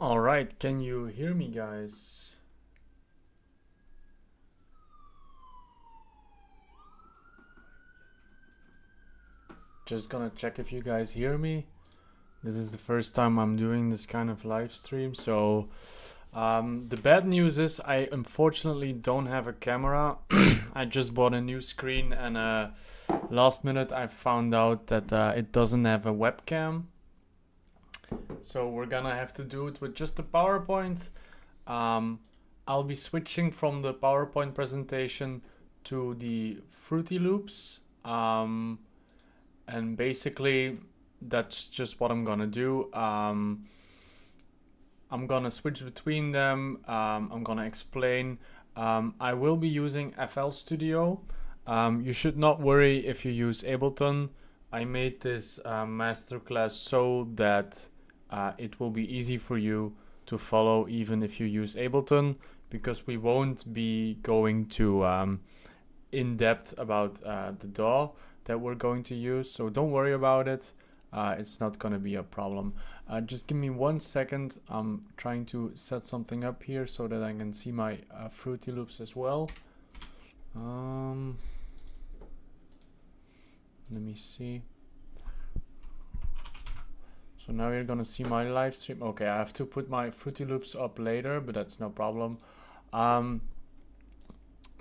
All right, can you hear me, guys? just gonna check if you guys hear me. This is the first time I'm doing this kind of live stream, so the bad news is I unfortunately don't have a camera. I just bought a new screen and last minute I found out that it doesn't have a webcam. So we're gonna have to do it with just a PowerPoint. I'll be switching from the PowerPoint presentation to the Fruity Loops. And basically that's just what I'm gonna do. I'm gonna switch between them. I'm gonna explain. I will be using FL Studio. You should not worry if you use Ableton. I made this masterclass so that it will be easy for you to follow even if you use Ableton, because we won't be going to in depth about the DAW that we're going to use, so don't worry about it. It's not gonna be a problem. Just give me 1 second. I'm trying to set something up here so that I can see my Fruity Loops as well. Let me see. So now you're gonna see my live stream. Okay, I have to put my Fruity Loops up later, but that's no problem.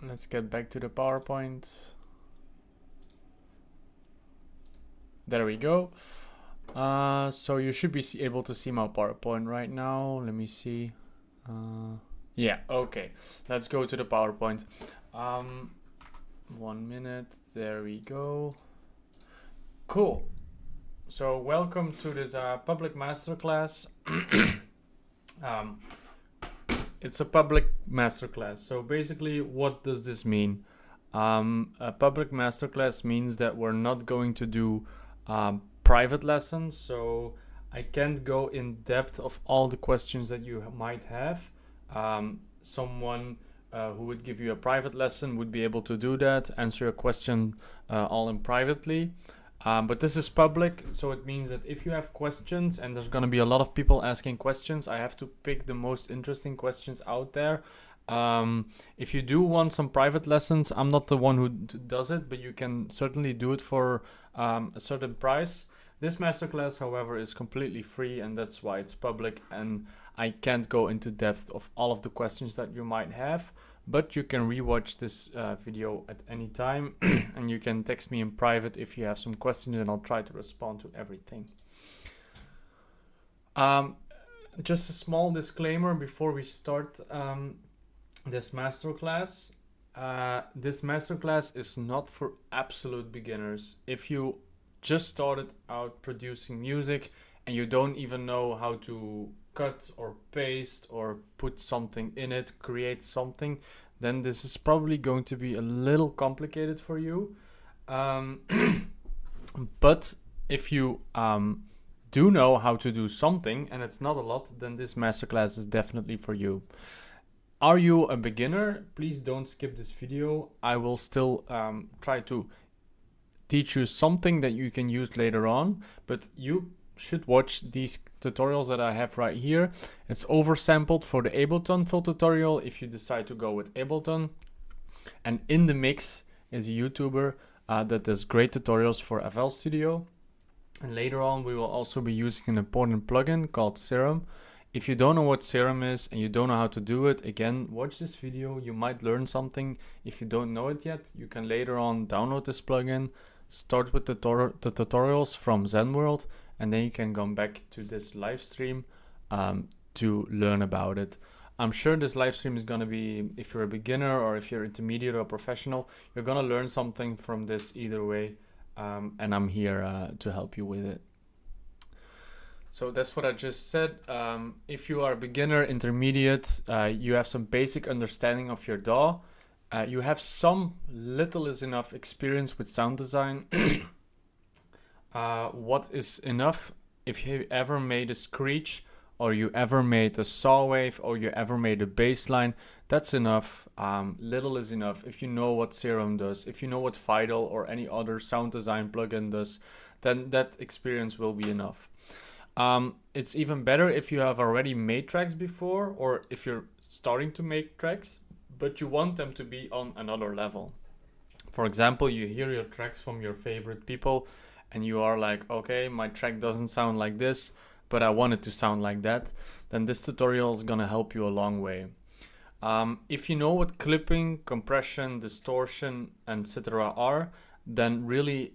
Let's get back to the PowerPoint. There we go. So you should be able to see my PowerPoint right now. Let me see. Yeah, okay. Let's go to the PowerPoint. 1 minute. There we go. Cool. So welcome to this public masterclass. It's a public masterclass. So basically, what does this mean? A public masterclass means that we're not going to do private lessons. So I can't go in depth of all the questions that you might have. Someone who would give you a private lesson would be able to do that, answer a question all in privately. But this is public, so it means that if you have questions, and there's going to be a lot of people asking questions, I have to pick the most interesting questions out there. If you do want some private lessons, I'm not the one who does it, but you can certainly do it for a certain price. This masterclass, however, is completely free, and that's why it's public, and I can't go into depth of all of the questions that you might have. But you can rewatch this video at any time and you can text me in private if you have some questions, and I'll try to respond to everything. Just a small disclaimer before we start this masterclass. This masterclass is not for absolute beginners. If you just started out producing music and you don't even know how to cut or paste or put something in it, create something, then this is probably going to be a little complicated for you. But if you do know how to do something, and it's not a lot, then this masterclass is definitely for you. Are you a beginner? Please don't skip this video. I will still try to teach you something that you can use later on, but you should watch these tutorials that I have right here. It's oversampled for the Ableton full tutorial if you decide to go with Ableton. And in the mix is a YouTuber that does great tutorials for FL Studio. And later on we will also be using an important plugin called Serum. If you don't know what Serum is and you don't know how to do it, again, watch this video. You might learn something. If you don't know it yet, you can later on download this plugin, start with the tutorials from ZenWorld, and then you can come back to this live stream to learn about it. I'm sure this live stream is going to be, if you're a beginner or if you're intermediate or professional, you're going to learn something from this either way, and I'm here to help you with it. So that's what I just said. If you are a beginner, intermediate, you have some basic understanding of your DAW, you have some little is enough experience with sound design. What is enough? If you ever made a screech, or you ever made a saw wave, or you ever made a bass line, that's enough. Little is enough. If you know what Serum does, if you know what Fiddle or any other sound design plugin does, then that experience will be enough. It's even better if you have already made tracks before, or if you're starting to make tracks, but you want them to be on another level. For example, you hear your tracks from your favorite people and you are like, okay, my track doesn't sound like this, but I want it to sound like that, then this tutorial is gonna help you a long way. If you know what clipping, compression, distortion, and etc. are, then really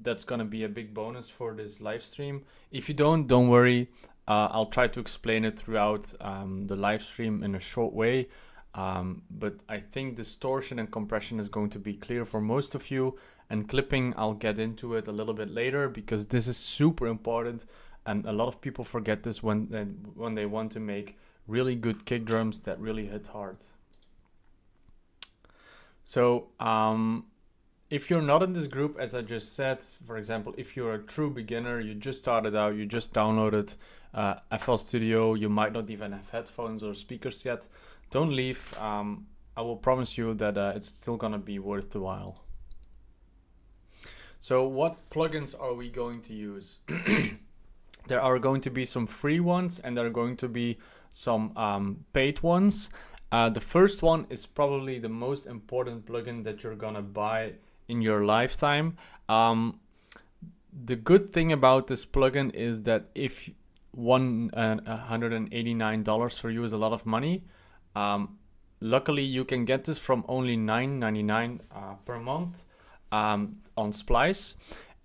that's gonna be a big bonus for this live stream. If you don't worry. I'll try to explain it throughout the live stream in a short way. But I think distortion and compression is going to be clear for most of you. And clipping, I'll get into it a little bit later because this is super important. And a lot of people forget this when they want to make really good kick drums that really hit hard. So if you're not in this group, as I just said, for example, if you're a true beginner, you just started out, you just downloaded FL Studio, you might not even have headphones or speakers yet, don't leave. I will promise you that it's still gonna be worth the while. So what plugins are we going to use? There are going to be some free ones and there are going to be some paid ones. The first one is probably the most important plugin that you're gonna buy in your lifetime. The good thing about this plugin is that if $189 for you is a lot of money, luckily you can get this from only $9.99 per month on Splice.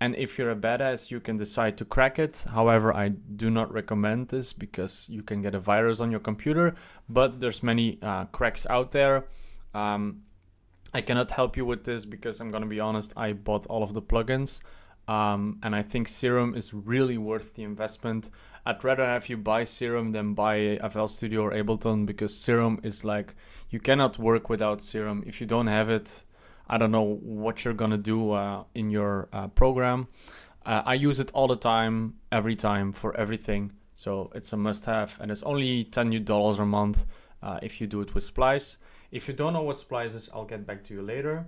And if you're a badass, you can decide to crack it. However, I do not recommend this because you can get a virus on your computer, but there's many cracks out there. I cannot help you with this because I'm gonna be honest, I bought all of the plugins. And I think Serum is really worth the investment. I'd rather have you buy Serum than buy FL Studio or Ableton because Serum is like, you cannot work without Serum. If you don't have it, I don't know what you're gonna do in your program. I use it all the time, every time, for everything. So it's a must-have, and it's only $10 a month if you do it with Splice. If you don't know what Splice is, I'll get back to you later.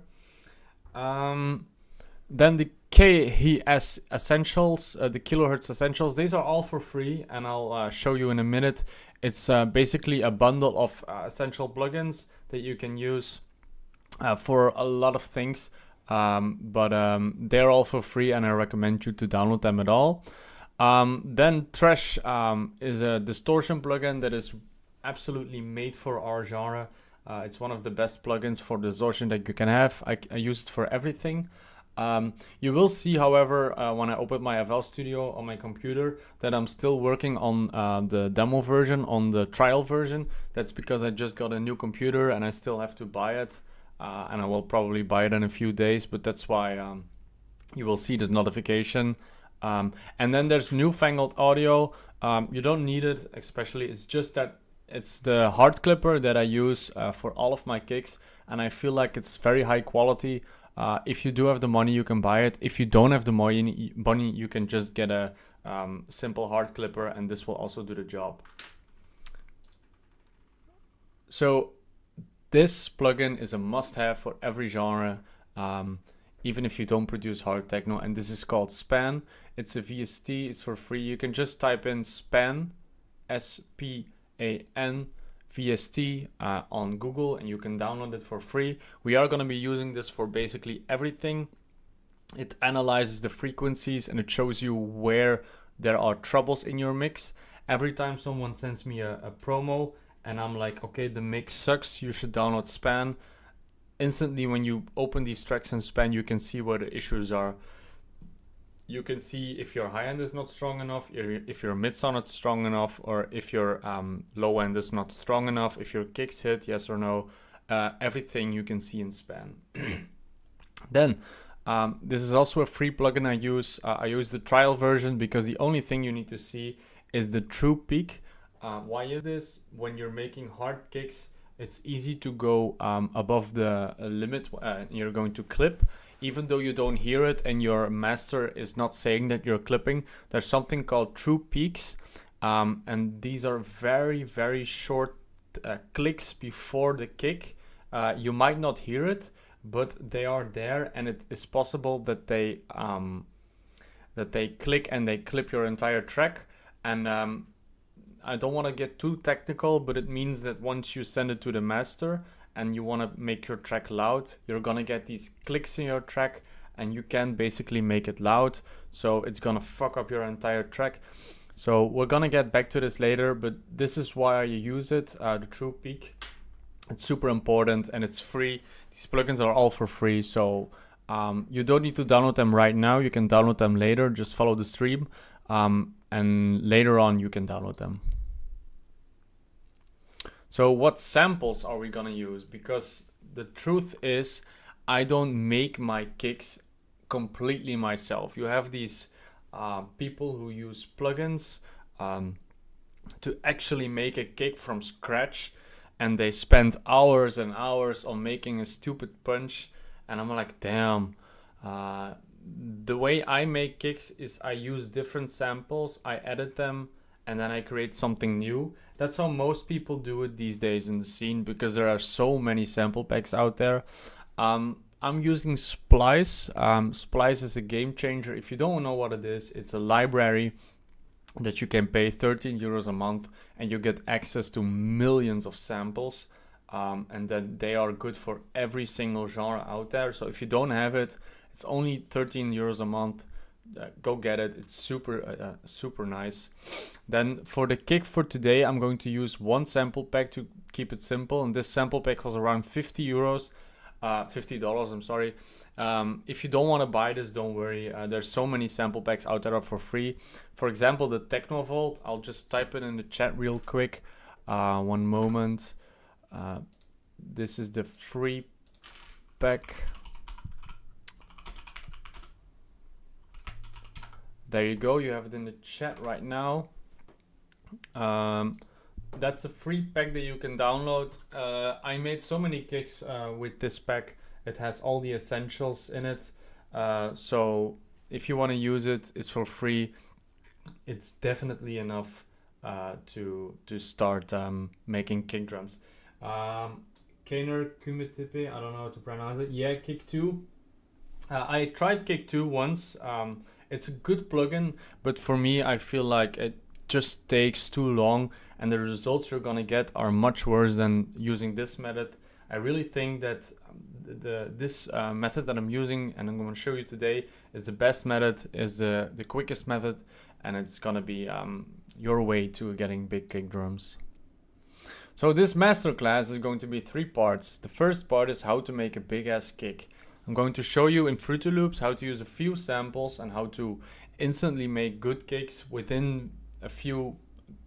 Then the KHS Essentials, the Kilohertz Essentials, these are all for free, and I'll show you in a minute. It's basically a bundle of essential plugins that you can use for a lot of things, but they're all for free, and I recommend you to download them at all. Then Thresh is a distortion plugin that is absolutely made for our genre. It's one of the best plugins for distortion that you can have. I use it for everything. You will see, however, when I open my FL Studio on my computer, that I'm still working on the demo version, on the trial version. That's because I just got a new computer and I still have to buy it. And I will probably buy it in a few days, but that's why you will see this notification. And then there's Newfangled Audio. You don't need it, especially, it's just that it's the hard clipper that I use for all of my kicks, and I feel like it's very high quality. If you do have the money, you can buy it. If you don't have the money, you can just get a simple hard clipper, and this will also do the job. So this plugin is a must-have for every genre, even if you don't produce hard techno, and this is called Span. It's a VST, it's for free. You can just type in Span, S-P-A-N, VST on Google, and you can download it for free. We are going to be using this for basically everything. It analyzes the frequencies and it shows you where there are troubles in your mix. Every time someone sends me a promo and I'm like, okay, the mix sucks, you should download Span. Instantly, when you open these tracks in Span, you can see where the issues are. You can see if your high end is not strong enough, if your mids are not strong enough, or if your low end is not strong enough, if your kicks hit, yes or no. Everything you can see in Span. Then, this is also a free plugin I use. I use the trial version because the only thing you need to see is the true peak. Why is this? When you're making hard kicks, it's easy to go above the limit you're going to clip. Even though you don't hear it and your master is not saying that you're clipping, there's something called true peaks. And these are very, very short clicks before the kick. You might not hear it, but they are there, and it is possible that they click and they clip your entire track. And I don't want to get too technical, but it means that once you send it to the master and you want to make your track loud, you're gonna get these clicks in your track, and you can't basically make it loud, so it's gonna fuck up your entire track. So we're gonna get back to this later, but this is why you use it, the true peak. It's super important and it's free. These plugins are all for free, so you don't need to download them right now. You can download them later. Just follow the stream, and later on you can download them. So what samples are we gonna use? Because the truth is, I don't make my kicks completely myself. You have these people who use plugins to actually make a kick from scratch, and they spend hours and hours on making a stupid punch, and I'm like, damn. The way I make kicks is I use different samples, I edit them, and then I create something new. That's how most people do it these days in the scene, because there are so many sample packs out there. I'm using Splice. Splice is a game changer. If you don't know what it is, it's a library that you can pay 13 euros a month and you get access to millions of samples, and then they are good for every single genre out there. So if you don't have it, it's only 13 euros a month. Go get it. It's super nice. Then for the kick for today, I'm going to use one sample pack to keep it simple, and this sample pack was around 50 euros. $50, I'm sorry. If you don't want to buy this, don't worry. There's so many sample packs out there for free. For example, the Technovolt, I'll just type it in the chat real quick. One moment. This is the free pack. There you go, you have it in the chat right now. That's a free pack that you can download. I made so many kicks with this pack. It has all the essentials in it. So if you want to use it, it's for free. It's definitely enough to start making kick drums. Keiner Kumitipe, I don't know how to pronounce it. Yeah, Kick 2. I tried Kick 2 once. It's a good plugin, but for me, I feel like it just takes too long, and the results you're gonna get are much worse than using this method. I really think that this method that I'm using and I'm going to show you today is the best method, is the quickest method, and it's gonna be your way to getting big kick drums. So this masterclass is going to be 3 parts. The first part is how to make a big ass kick. I'm going to show you in Fruity Loops how to use a few samples and how to instantly make good kicks within a few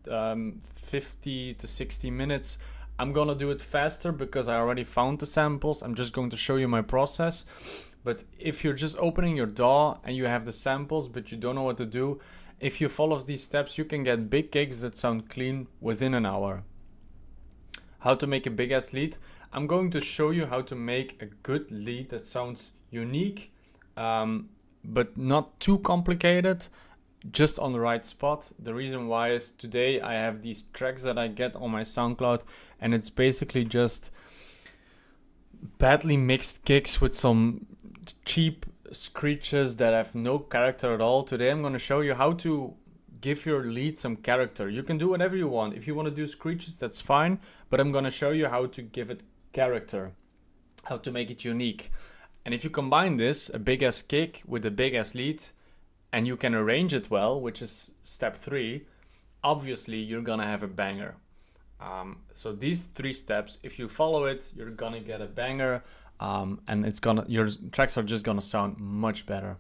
50 to 60 minutes. I'm gonna do it faster because I already found the samples. I'm just going to show you my process. But if you're just opening your DAW and you have the samples but you don't know what to do, if you follow these steps, you can get big kicks that sound clean within an hour. How to make a big ass lead. I'm going to show you how to make a good lead that sounds unique, but not too complicated, just on the right spot. The reason why is today I have these tracks that I get on my SoundCloud, and it's basically just badly mixed kicks with some cheap screeches that have no character at all. Today I'm going to show you how to give your lead some character. You can do whatever you want. If you want to do screeches, that's fine, but I'm going to show you how to give it character, how to make it unique. And if you combine this, a big ass kick with a big ass lead, and you can arrange it well, which is step 3, obviously you're gonna have a banger. So these 3 steps, if you follow it, you're gonna get a banger, and your tracks are just gonna sound much better.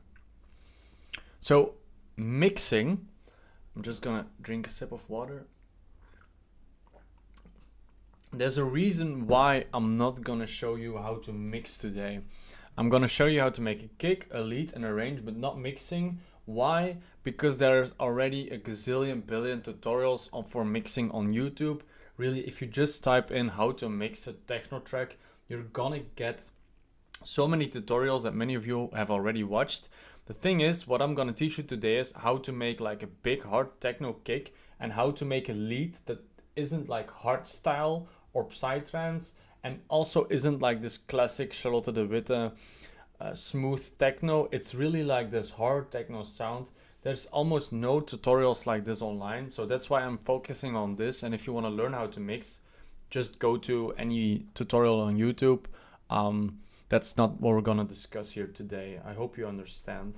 So mixing, I'm just gonna drink a sip of water. There's a reason why I'm not gonna show you how to mix today. I'm gonna show you how to make a kick, a lead, and a range, but not mixing. Why? Because there's already a gazillion billion tutorials for mixing on YouTube. Really, if you just type in how to mix a techno track, you're gonna get so many tutorials that many of you have already watched. The thing is, what I'm gonna teach you today is how to make like a big hard techno kick, and how to make a lead that isn't like hardstyle or psytrance, and also isn't like this classic Charlotte de Witte smooth techno. It's really like this hard techno sound. There's almost no tutorials like this online, so that's why I'm focusing on this. And if you want to learn how to mix, just go to any tutorial on YouTube. that's not what we're gonna discuss here today. I hope you understand.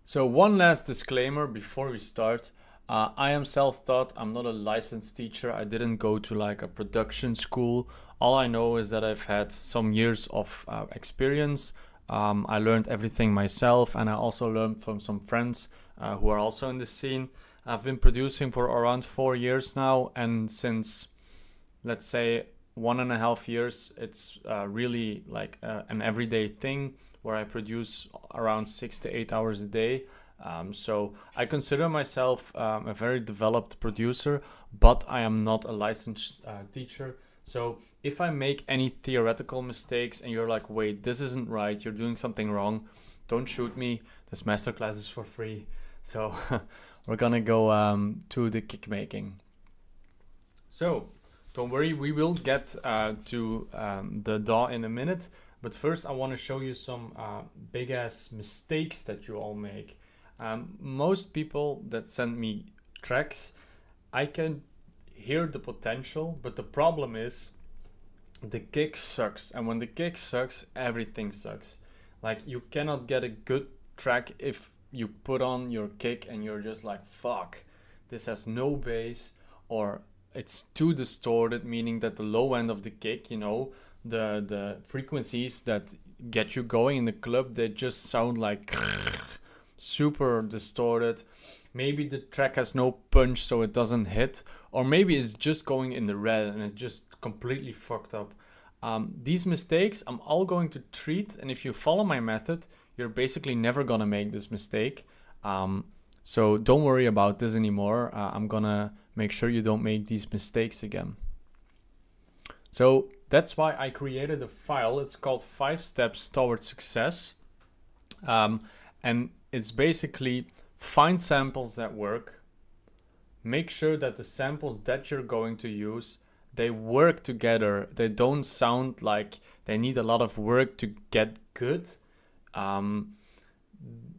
So one last disclaimer before we start. I am self-taught. I'm not a licensed teacher. I didn't go to like a production school. All I know is that I've had some years of experience. I learned everything myself, and I also learned from some friends who are also in the scene. I've been producing for around 4 years now, and since, let's say, 1.5 years, it's really like an everyday thing where I produce around 6 to 8 hours a day. So I consider myself a very developed producer, but I am not a licensed teacher. So if I make any theoretical mistakes and you're like, wait, this isn't right, you're doing something wrong, don't shoot me. This masterclass is for free. So we're gonna go to the kick making. So don't worry, we will get to the DAW in a minute. But first I want to show you some big ass mistakes that you all make. Most people that send me tracks, I can hear the potential, but the problem is the kick sucks. And when the kick sucks, everything sucks. Like, you cannot get a good track if you put on your kick and you're just like, fuck, this has no bass, or it's too distorted, meaning that the low end of the kick, you know, the frequencies that get you going in the club, they just sound like super distorted. Maybe the track has no punch, so it doesn't hit, or maybe it's just going in the red and it's just completely fucked up. These mistakes I'm all going to treat, and if you follow my method, you're basically never gonna make this mistake. So don't worry about this anymore. I'm gonna make sure you don't make these mistakes again. So that's why I created a file. It's called 5 Steps Towards Success. And it's basically find samples that work. Make sure that the samples that you're going to use, they work together. They don't sound like they need a lot of work to get good.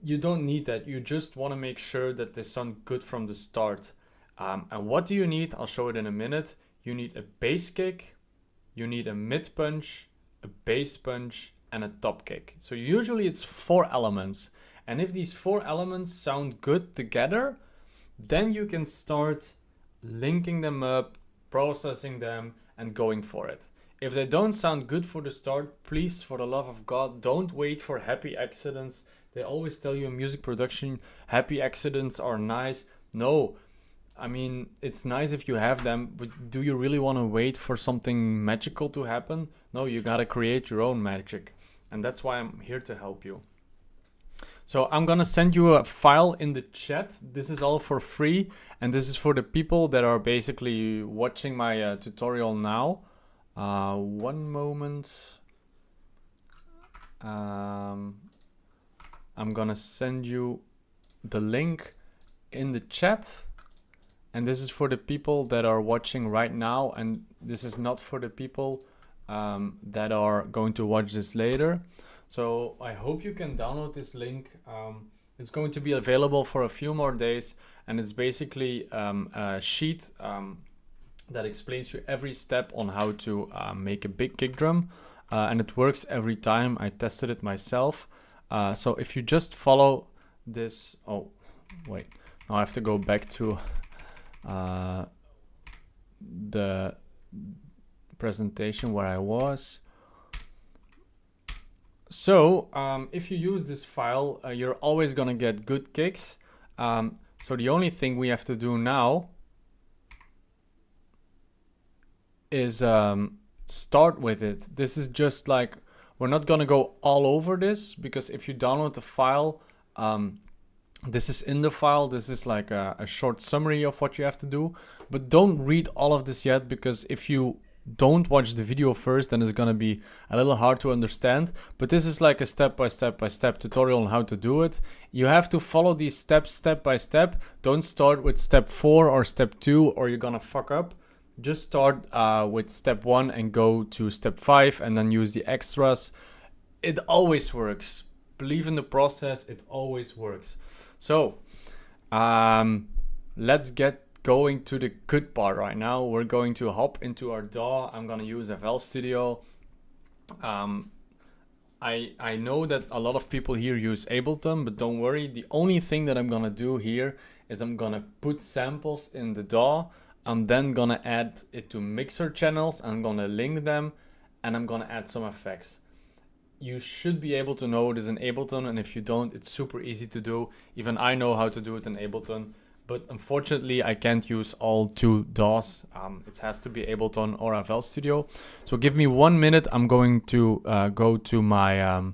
You don't need that. You just want to make sure that they sound good from the start. And what do you need? I'll show it in a minute. You need a bass kick, you need a mid punch, a bass punch, and a top kick. So usually it's 4 elements. And if these 4 elements sound good together, then you can start linking them up, processing them, and going for it. If they don't sound good for the start, please, for the love of God, don't wait for happy accidents. They always tell you in music production, happy accidents are nice. No, I mean, it's nice if you have them, but do you really want to wait for something magical to happen? No, you gotta create your own magic. And that's why I'm here to help you. So I'm gonna send you a file in the chat. This is all for free, and this is for the people that are basically watching my tutorial now. One moment. I'm gonna send you the link in the chat. And this is for the people that are watching right now, and this is not for the people that are going to watch this later. So I hope you can download this link. It's going to be available for a few more days, and it's basically a sheet that explains you every step on how to make a big kick drum, and it works every time. I tested it myself. So if you just follow this, oh wait, now I have to go back to the presentation where I was. So if you use this file, you're always gonna get good kicks. So the only thing we have to do now is start with it. This is just like, we're not gonna go all over this, because if you download the file, this is in the file. This is like a short summary of what you have to do, but don't read all of this yet, because if you don't watch the video first, then it's gonna be a little hard to understand. But this is like a step-by-step tutorial on how to do it. You have to follow these steps step by step. Don't start with step 4 or step 2 or you're gonna fuck up. Just start with step 1 and go to step 5 and then use the extras. It always works. Believe in the process, it always works. So let's get going to the good part right now. We're going to hop into our DAW. I'm gonna use FL Studio. I know that a lot of people here use Ableton, but don't worry. The only thing that I'm gonna do here is I'm gonna put samples in the DAW. I'm then gonna add it to mixer channels. I'm gonna link them, and I'm gonna add some effects. You should be able to know this in Ableton, and if you don't, it's super easy to do. Even I know how to do it in Ableton, but unfortunately I can't use all two DAWs. It has to be Ableton or FL Studio. So give me 1 minute. I'm going to go to my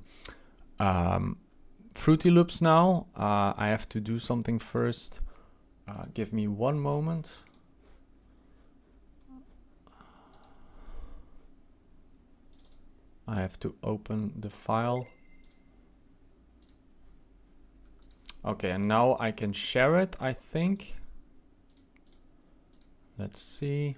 Fruity Loops now. I have to do something first. Give me 1 moment. I have to open the file. Okay, and now I can share it, I think. Let's see.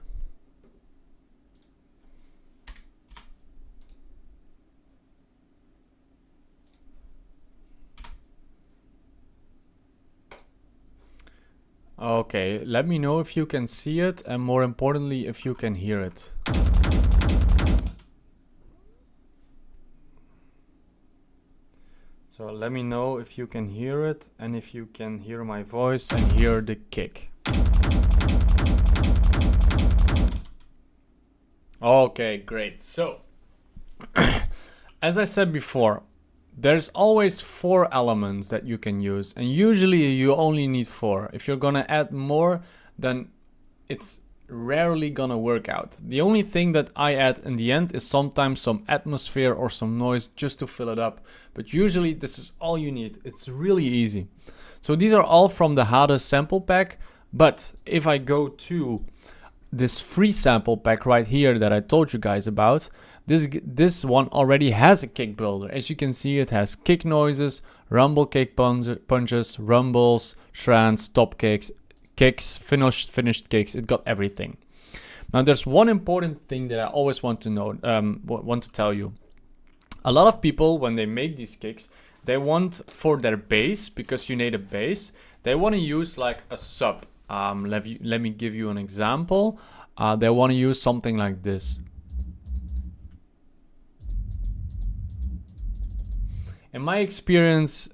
Okay, let me know if you can see it, and more importantly, if you can hear it. So let me know if you can hear it, and if you can hear my voice and hear the kick. Okay, great. So, as I said before, there's always 4 elements that you can use, and usually you only need 4. If you're gonna add more, then it's rarely gonna work out. The only thing that I add in the end is sometimes some atmosphere or some noise just to fill it up, but usually this is all you need. It's really easy. So these are all from the Hades sample pack, but if I go to this free sample pack right here that I told you guys about, this one already has a kick builder. As you can see, it has kick noises, rumble kick punches, rumbles, shrans, top kicks, finished kicks. It got everything. Now there's one important thing that I always want to know, want to tell you. A lot of people, when they make these kicks, they want for their bass, because you need a bass, they want to use like a sub. Let me give you an example. They want to use something like this. In my experience,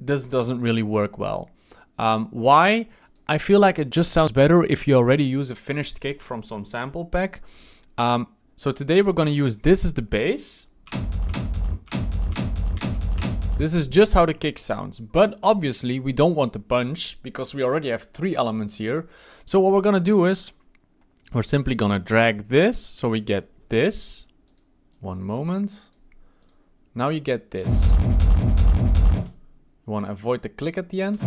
this doesn't really work well. Why? I feel like it just sounds better if you already use a finished kick from some sample pack. So today we're going to use this as the bass. This is just how the kick sounds, but obviously we don't want the punch because we already have 3 elements here. So what we're going to do is we're simply going to drag this so we get this. 1 moment. Now you get this. You want to avoid the click at the end.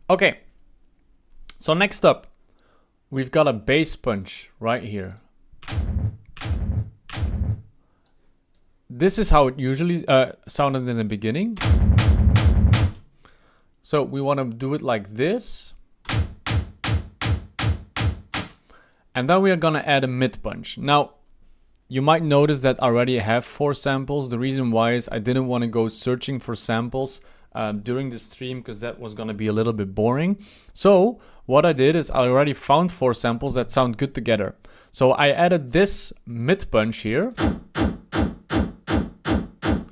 Okay, so next up, we've got a bass punch right here. This is how it usually sounded in the beginning. So we want to do it like this. And then we are going to add a mid punch. Now, you might notice that I already have 4 samples. The reason why is I didn't want to go searching for samples during the stream because that was going to be a little bit boring. So what I did is I already found 4 samples that sound good together. So I added this mid punch here.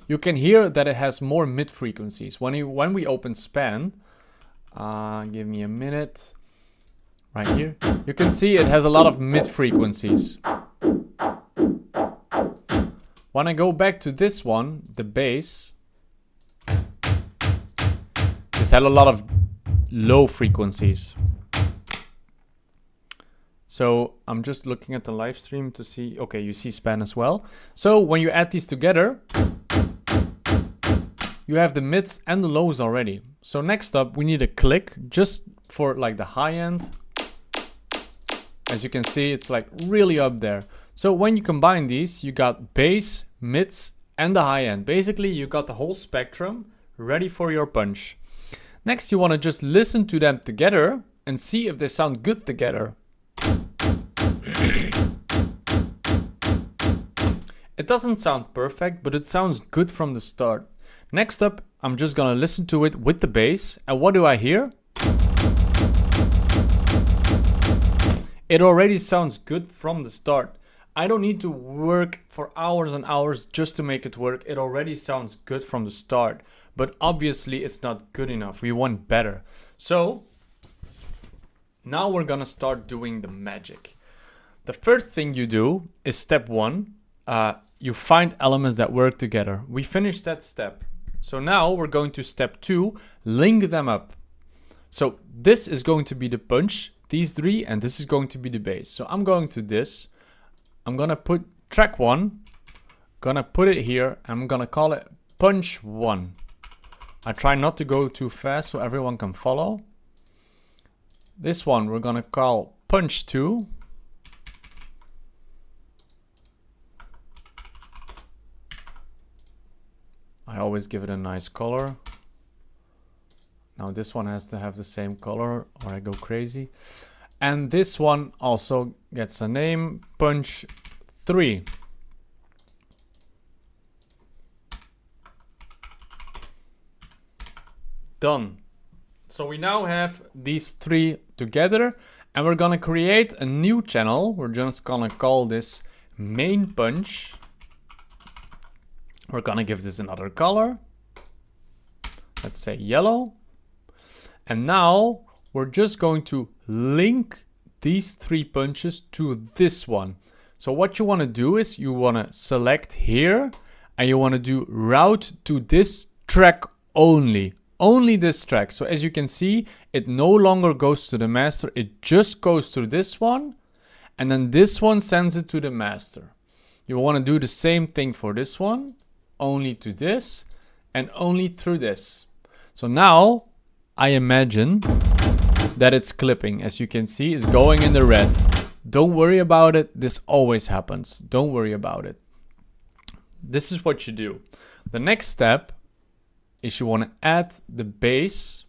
You can hear that it has more mid frequencies. When we open span, give me a minute, right here, you can see it has a lot of mid frequencies. When I go back to this one, the bass, this had a lot of low frequencies. So I'm just looking at the live stream to see, okay, you see span as well. So when you add these together, you have the mids and the lows already. So next up, we need a click just for like the high end. As you can see, it's like really up there. So when you combine these, you got bass, mids, and the high end. Basically, you got the whole spectrum ready for your punch. Next, you want to just listen to them together and see if they sound good together. It doesn't sound perfect, but it sounds good from the start. Next up, I'm just gonna listen to it with the bass, and what do I hear? it already sounds good from the start. I don't need to work for hours and hours just to make it work. It already sounds good from the start, but obviously it's not good enough. We want better. So now we're gonna start doing the magic. The first thing you do is step 1. You find elements that work together. We finished that step. So now we're going to step 2, link them up. So this is going to be the punch, these 3, and this is going to be the bass. So I'm going to this. I'm gonna put track 1, gonna put it here, and I'm gonna call it punch 1. I try not to go too fast so everyone can follow. This one we're gonna call punch 2. I always give it a nice color. Now this one has to have the same color or I go crazy. And this one also gets a name, punch 3. Done. So we now have these 3 together and we're gonna create a new channel. We're just gonna call this main punch. We're gonna give this another color. Let's say yellow. And now we're just going to link these 3 punches to this one. So what you want to do is you want to select here and you want to do route to this track only this track. So as you can see, it no longer goes to the master, it just goes to this one, and then this one sends it to the master. You want to do the same thing for this one, only to this and only through this. So now I imagine that it's clipping. As you can see, it's going in the red. Don't worry about it. This always happens. Don't worry about it. This is what you do. The next step is you want to add the bass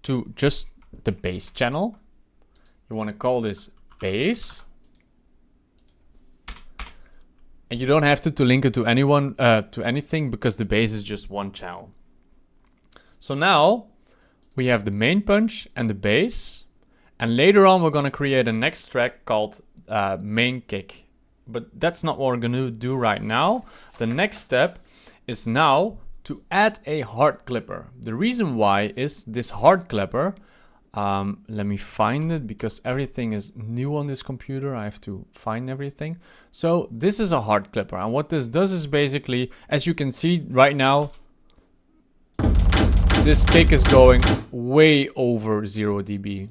to just the bass channel. You want to call this bass. And you don't have to link it to anyone, to anything, because the bass is just one channel. So now we have the main punch and the bass. And later on, we're going to create a next track called main kick. But that's not what we're going to do right now. The next step is now to add a hard clipper. The reason why is this hard clipper. Let me find it because everything is new on this computer. I have to find everything. So this is a hard clipper. And what this does is basically, as you can see right now, this kick is going way over 0 dB.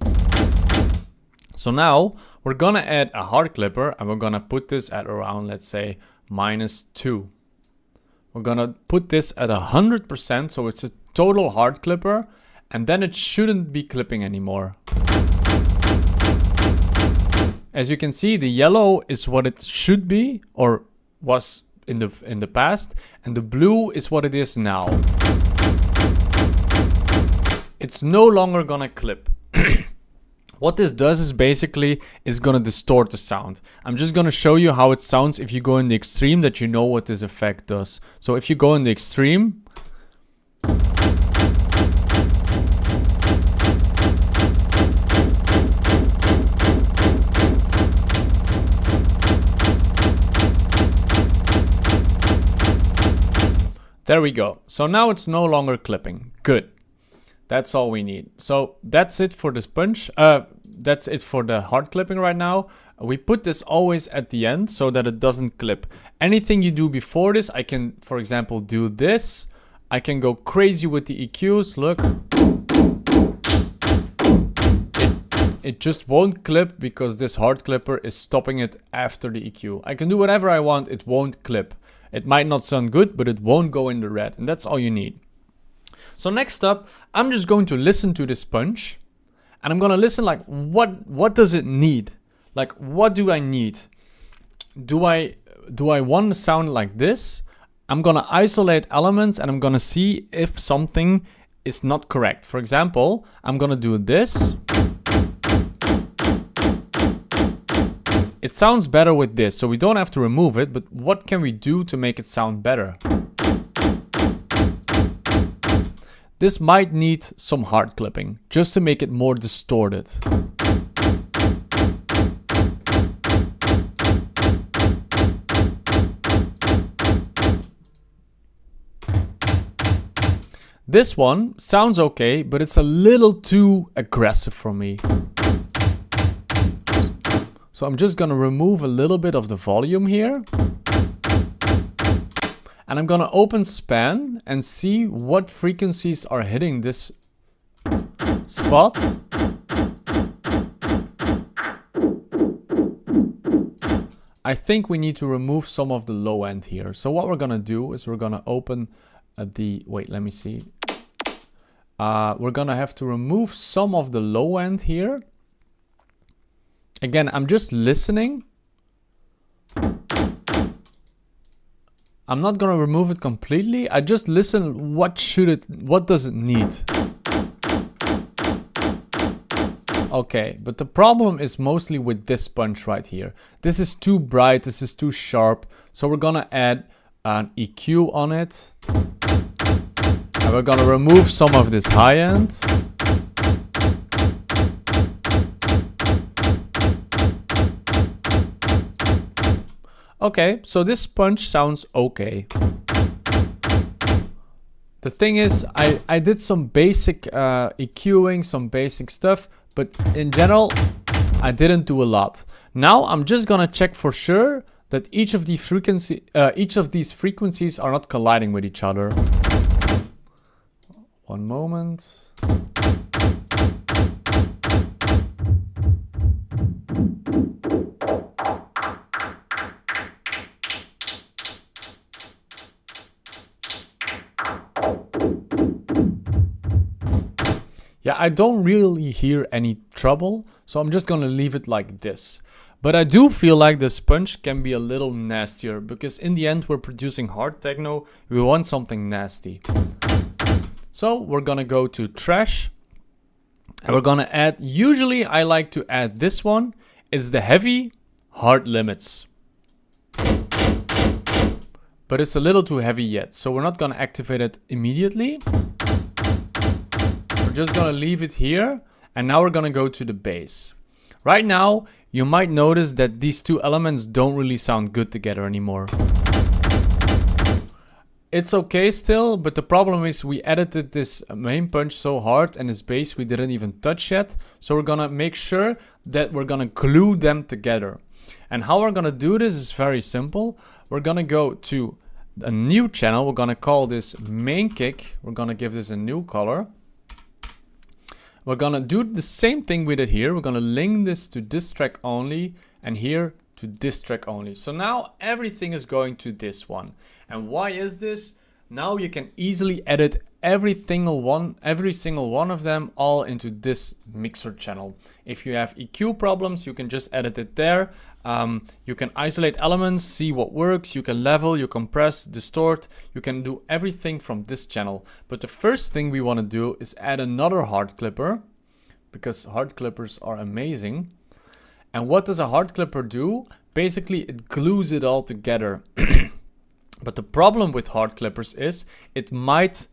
So now we're gonna add a hard clipper and we're gonna put this at around, let's say, -2. We're gonna put this at 100%, so it's a total hard clipper, and then it shouldn't be clipping anymore. As you can see, the yellow is what it should be, or was in the past, and the blue is what it is now. It's no longer gonna clip. What this does is basically is gonna distort the sound. I'm just gonna show you how it sounds if you go in the extreme, that you know what this effect does. So if you go in the extreme, there we go. So now it's no longer clipping. Good. That's all we need. So that's it for this punch. That's it for the hard clipping right now. We put this always at the end so that it doesn't clip. Anything you do before this, I can, for example, do this. I can go crazy with the EQs. Look. It just won't clip because this hard clipper is stopping it after the EQ. I can do whatever I want. It won't clip. It might not sound good, but it won't go in the red. And that's all you need. So next up, I'm just going to listen to this punch. And I'm going to listen like, what does it need? Like, what do I need? Do I want to sound like this? I'm going to isolate elements and I'm going to see if something is not correct. For example, I'm going to do this. It sounds better with this, so we don't have to remove it, but what can we do to make it sound better? This might need some hard clipping, just to make it more distorted. This one sounds okay, but it's a little too aggressive for me. So I'm just gonna remove a little bit of the volume here. And I'm gonna open span and see what frequencies are hitting this spot. I think we need to remove some of the low end here. So what we're gonna do is we're gonna open wait, let me see. We're gonna have to remove some of the low end here. Again, I'm just listening. I'm not gonna remove it completely. I just listen, what does it need? Okay, but the problem is mostly with this punch right here. This is too bright, this is too sharp. So we're gonna add an EQ on it. And we're gonna remove some of this high end. Okay, so this punch sounds okay. The thing is, I did some basic EQing, some basic stuff, but in general, I didn't do a lot. Now I'm just gonna check for sure that each of these frequencies are not colliding with each other. One moment. Yeah, I don't really hear any trouble, so I'm just gonna leave it like this. But I do feel like this punch can be a little nastier, because in the end we're producing hard techno, we want something nasty. So we're gonna go to trash, and we're gonna add, usually I like to add this one, it's the heavy hard limits. But it's a little too heavy yet, so we're not gonna activate it immediately. We're just gonna leave it here, and now we're gonna go to the bass. Right now, you might notice that these two elements don't really sound good together anymore. It's okay still, but the problem is we edited this main punch so hard and this bass we didn't even touch yet. So we're gonna make sure that we're gonna glue them together. And how we're gonna do this is very simple. We're gonna go to a new channel. We're gonna call this main kick. We're gonna give this a new color. We're gonna do the same thing we did here. We're gonna link this to this track only, and here to this track only. So now everything is going to this one. And why is this? Now you can easily edit every single one of them all into this mixer channel. If you have EQ problems, you can just edit it there. You can isolate elements, see what works, you can level, you compress, distort, you can do everything from this channel. But the first thing we want to do is add another hard clipper, because hard clippers are amazing. And what does a hard clipper do? Basically, it glues it all together. But the problem with hard clippers is it might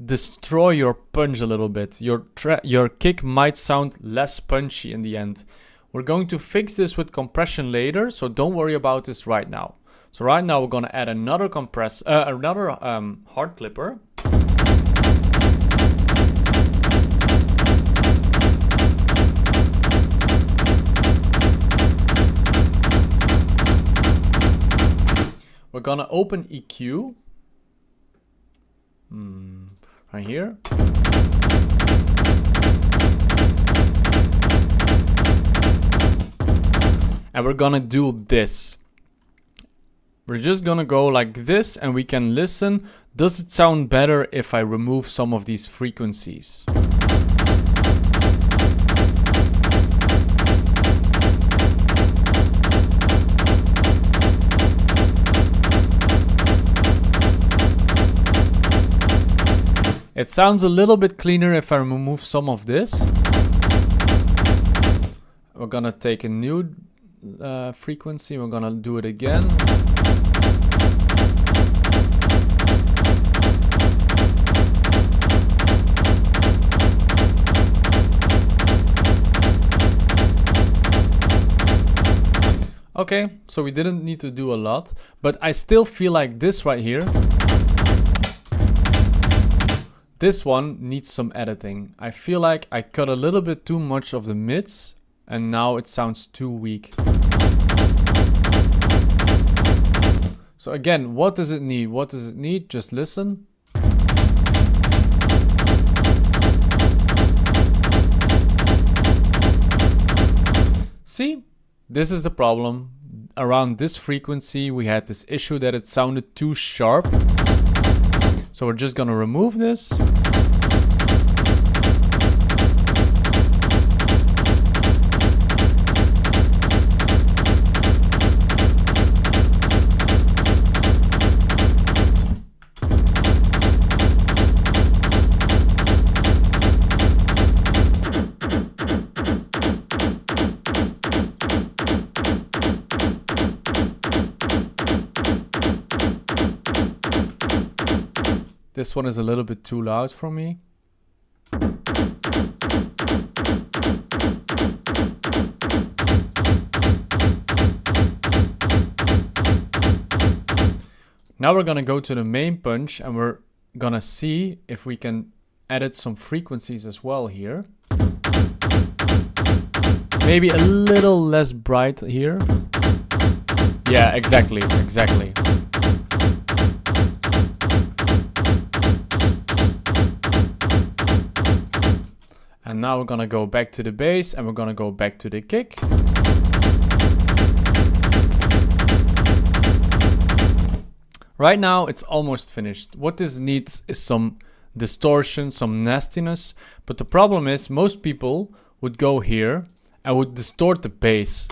destroy your punch a little bit. Your kick might sound less punchy in the end. We're going to fix this with compression later, so don't worry about this right now. So right now we're going to add another hard clipper. We're gonna open EQ. Right here. And we're gonna do this. We're just gonna go like this, and we can listen. Does it sound better if I remove some of these frequencies? It sounds a little bit cleaner if I remove some of this. We're gonna take a new frequency. We're gonna do it again. Okay, so we didn't need to do a lot, but I still feel like this right here This one needs some editing. I feel like I cut a little bit too much of the mids and now it sounds too weak. So again, what does it need? What does it need? Just listen. See, this is the problem. Around this frequency, we had this issue that it sounded too sharp. So we're just gonna remove this. This one is a little bit too loud for me. Now we're gonna go to the main punch and we're gonna see if we can edit some frequencies as well here. Maybe a little less bright here. Yeah, exactly. And now we're gonna go back to the bass and we're gonna go back to the kick. Right now it's almost finished. What this needs is some distortion, some nastiness. But the problem is most people would go here and would distort the bass.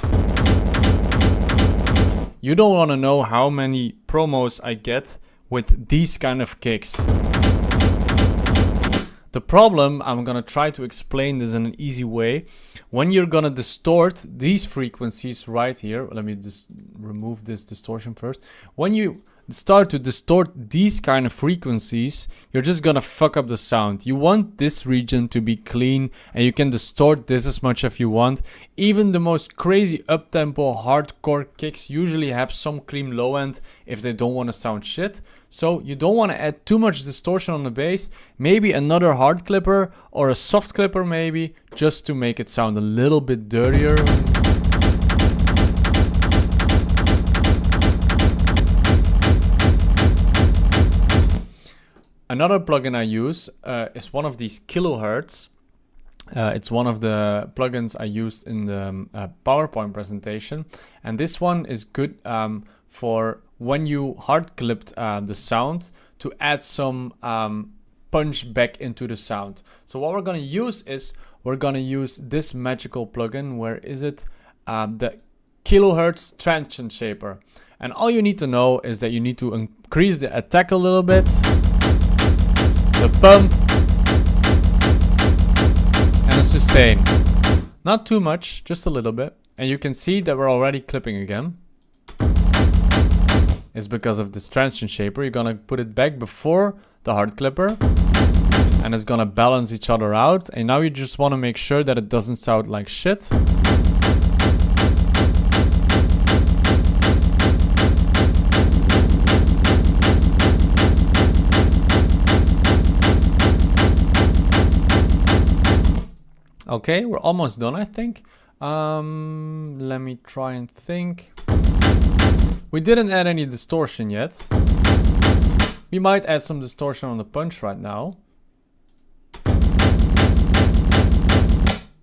You don't want to know how many promos I get with these kind of kicks. The problem, I'm gonna try to explain this in an easy way. When you're gonna distort these frequencies right here, let me just remove this distortion first. When you start to distort these kind of frequencies, you're just gonna fuck up the sound. You want this region to be clean and you can distort this as much as you want. Even the most crazy up-tempo hardcore kicks usually have some clean low end if they don't want to sound shit. So you don't want to add too much distortion on the bass. Maybe another hard clipper or a soft clipper maybe, just to make it sound a little bit dirtier. Another plugin I use is one of these kilohertz. It's one of the plugins I used in the PowerPoint presentation. And this one is good for when you hard clipped the sound to add some punch back into the sound. So what we're going to use is we're going to use this magical plugin. Where is it? The kilohertz transient shaper. And all you need to know is that you need to increase the attack a little bit, the pump, and the sustain. Not too much, just a little bit. And you can see that we're already clipping again. It's because of this transient shaper. You're gonna put it back before the hard clipper and it's gonna balance each other out. And now you just want to make sure that it doesn't sound like shit. Okay, we're almost done, I think. Let me try and think. We didn't add any distortion yet. We might add some distortion on the punch right now.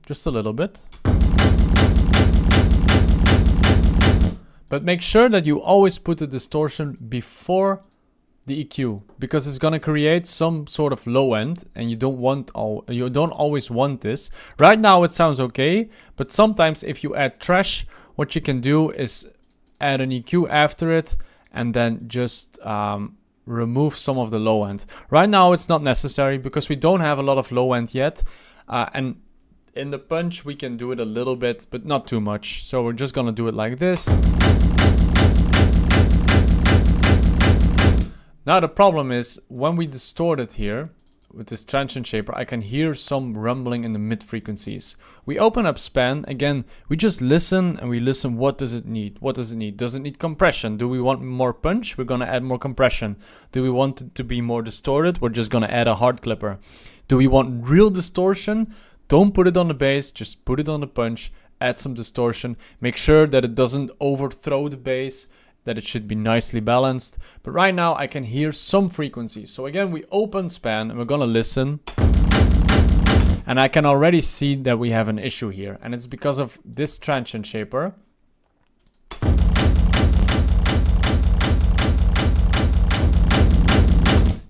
Just a little bit. But make sure that you always put the distortion before the EQ, because it's gonna create some sort of low end, and you don't always want this. Right now it sounds okay, but sometimes if you add trash, what you can do is add an EQ after it and then just remove some of the low end. Right now it's not necessary because we don't have a lot of low end yet, and in the punch we can do it a little bit, but not too much. So we're just gonna do it like this. Now the problem is when we distort it here, with this transient shaper, I can hear some rumbling in the mid frequencies. We open up span. Again, we just listen and we listen. What does it need? What does it need? Does it need compression? Do we want more punch? We're going to add more compression. Do we want it to be more distorted? We're just going to add a hard clipper. Do we want real distortion? Don't put it on the bass, just put it on the punch, add some distortion. Make sure that it doesn't overthrow the bass, that it should be nicely balanced. But right now I can hear some frequencies. So again, we open span and we're gonna listen. And I can already see that we have an issue here. And it's because of this transient shaper.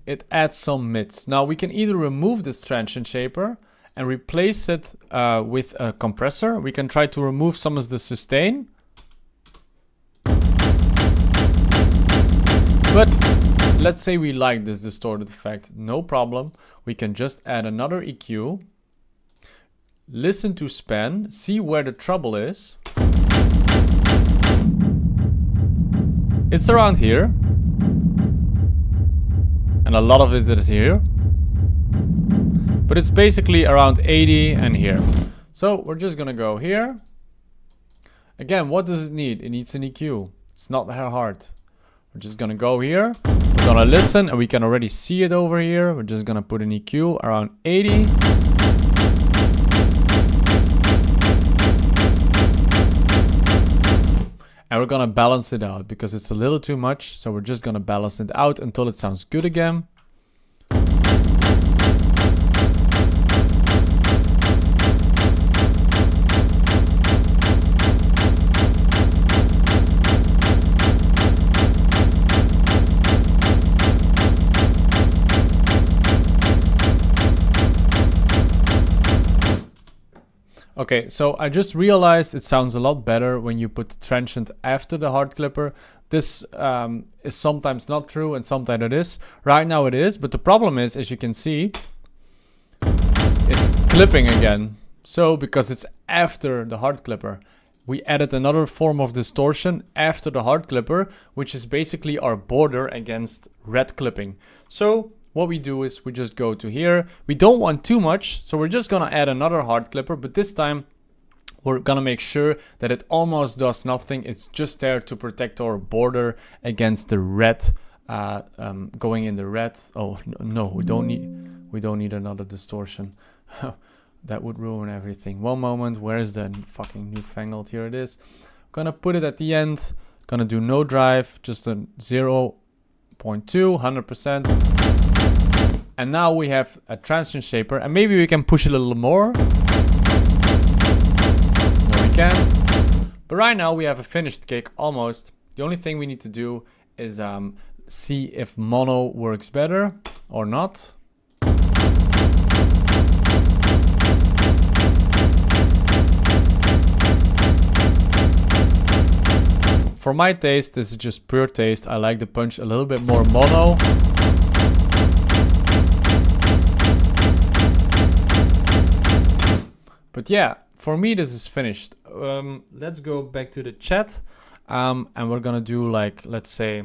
It adds some mids. Now we can either remove this transient shaper and replace it with a compressor. We can try to remove some of the sustain. But let's say we like this distorted effect. No problem. We can just add another EQ. Listen to span. See where the trouble is. It's around here. And a lot of it is here. But it's basically around 80 and here. So we're just gonna go here. Again, what does it need? It needs an EQ. It's not that hard. We're just gonna go here. We're gonna listen and we can already see it over here. We're just gonna put an EQ around 80. And we're gonna balance it out because it's a little too much. So we're just gonna balance it out until it sounds good again. Okay, so I just realized it sounds a lot better when you put the transient after the hard clipper. This is sometimes not true and sometimes it is. Right now it is, but the problem is, as you can see, it's clipping again. So because it's after the hard clipper, we added another form of distortion after the hard clipper, which is basically our border against red clipping. So what we do is we just go to here. We don't want too much, so we're just gonna add another hard clipper, but this time we're gonna make sure that it almost does nothing. It's just there to protect our border against the red, going in the red. Oh no, we don't need another distortion. That would ruin everything. One moment, where is the fucking newfangled? Here it is. Gonna put it at the end. Gonna do no drive, just a 0.2, 100%. And now we have a transient shaper, and maybe we can push it a little more. No, we can't. But right now we have a finished cake almost. The only thing we need to do is see if mono works better or not. For my taste, this is just pure taste. I like the punch a little bit more mono. But yeah, for me this is finished. Let's go back to the chat, and we're gonna do, like, let's say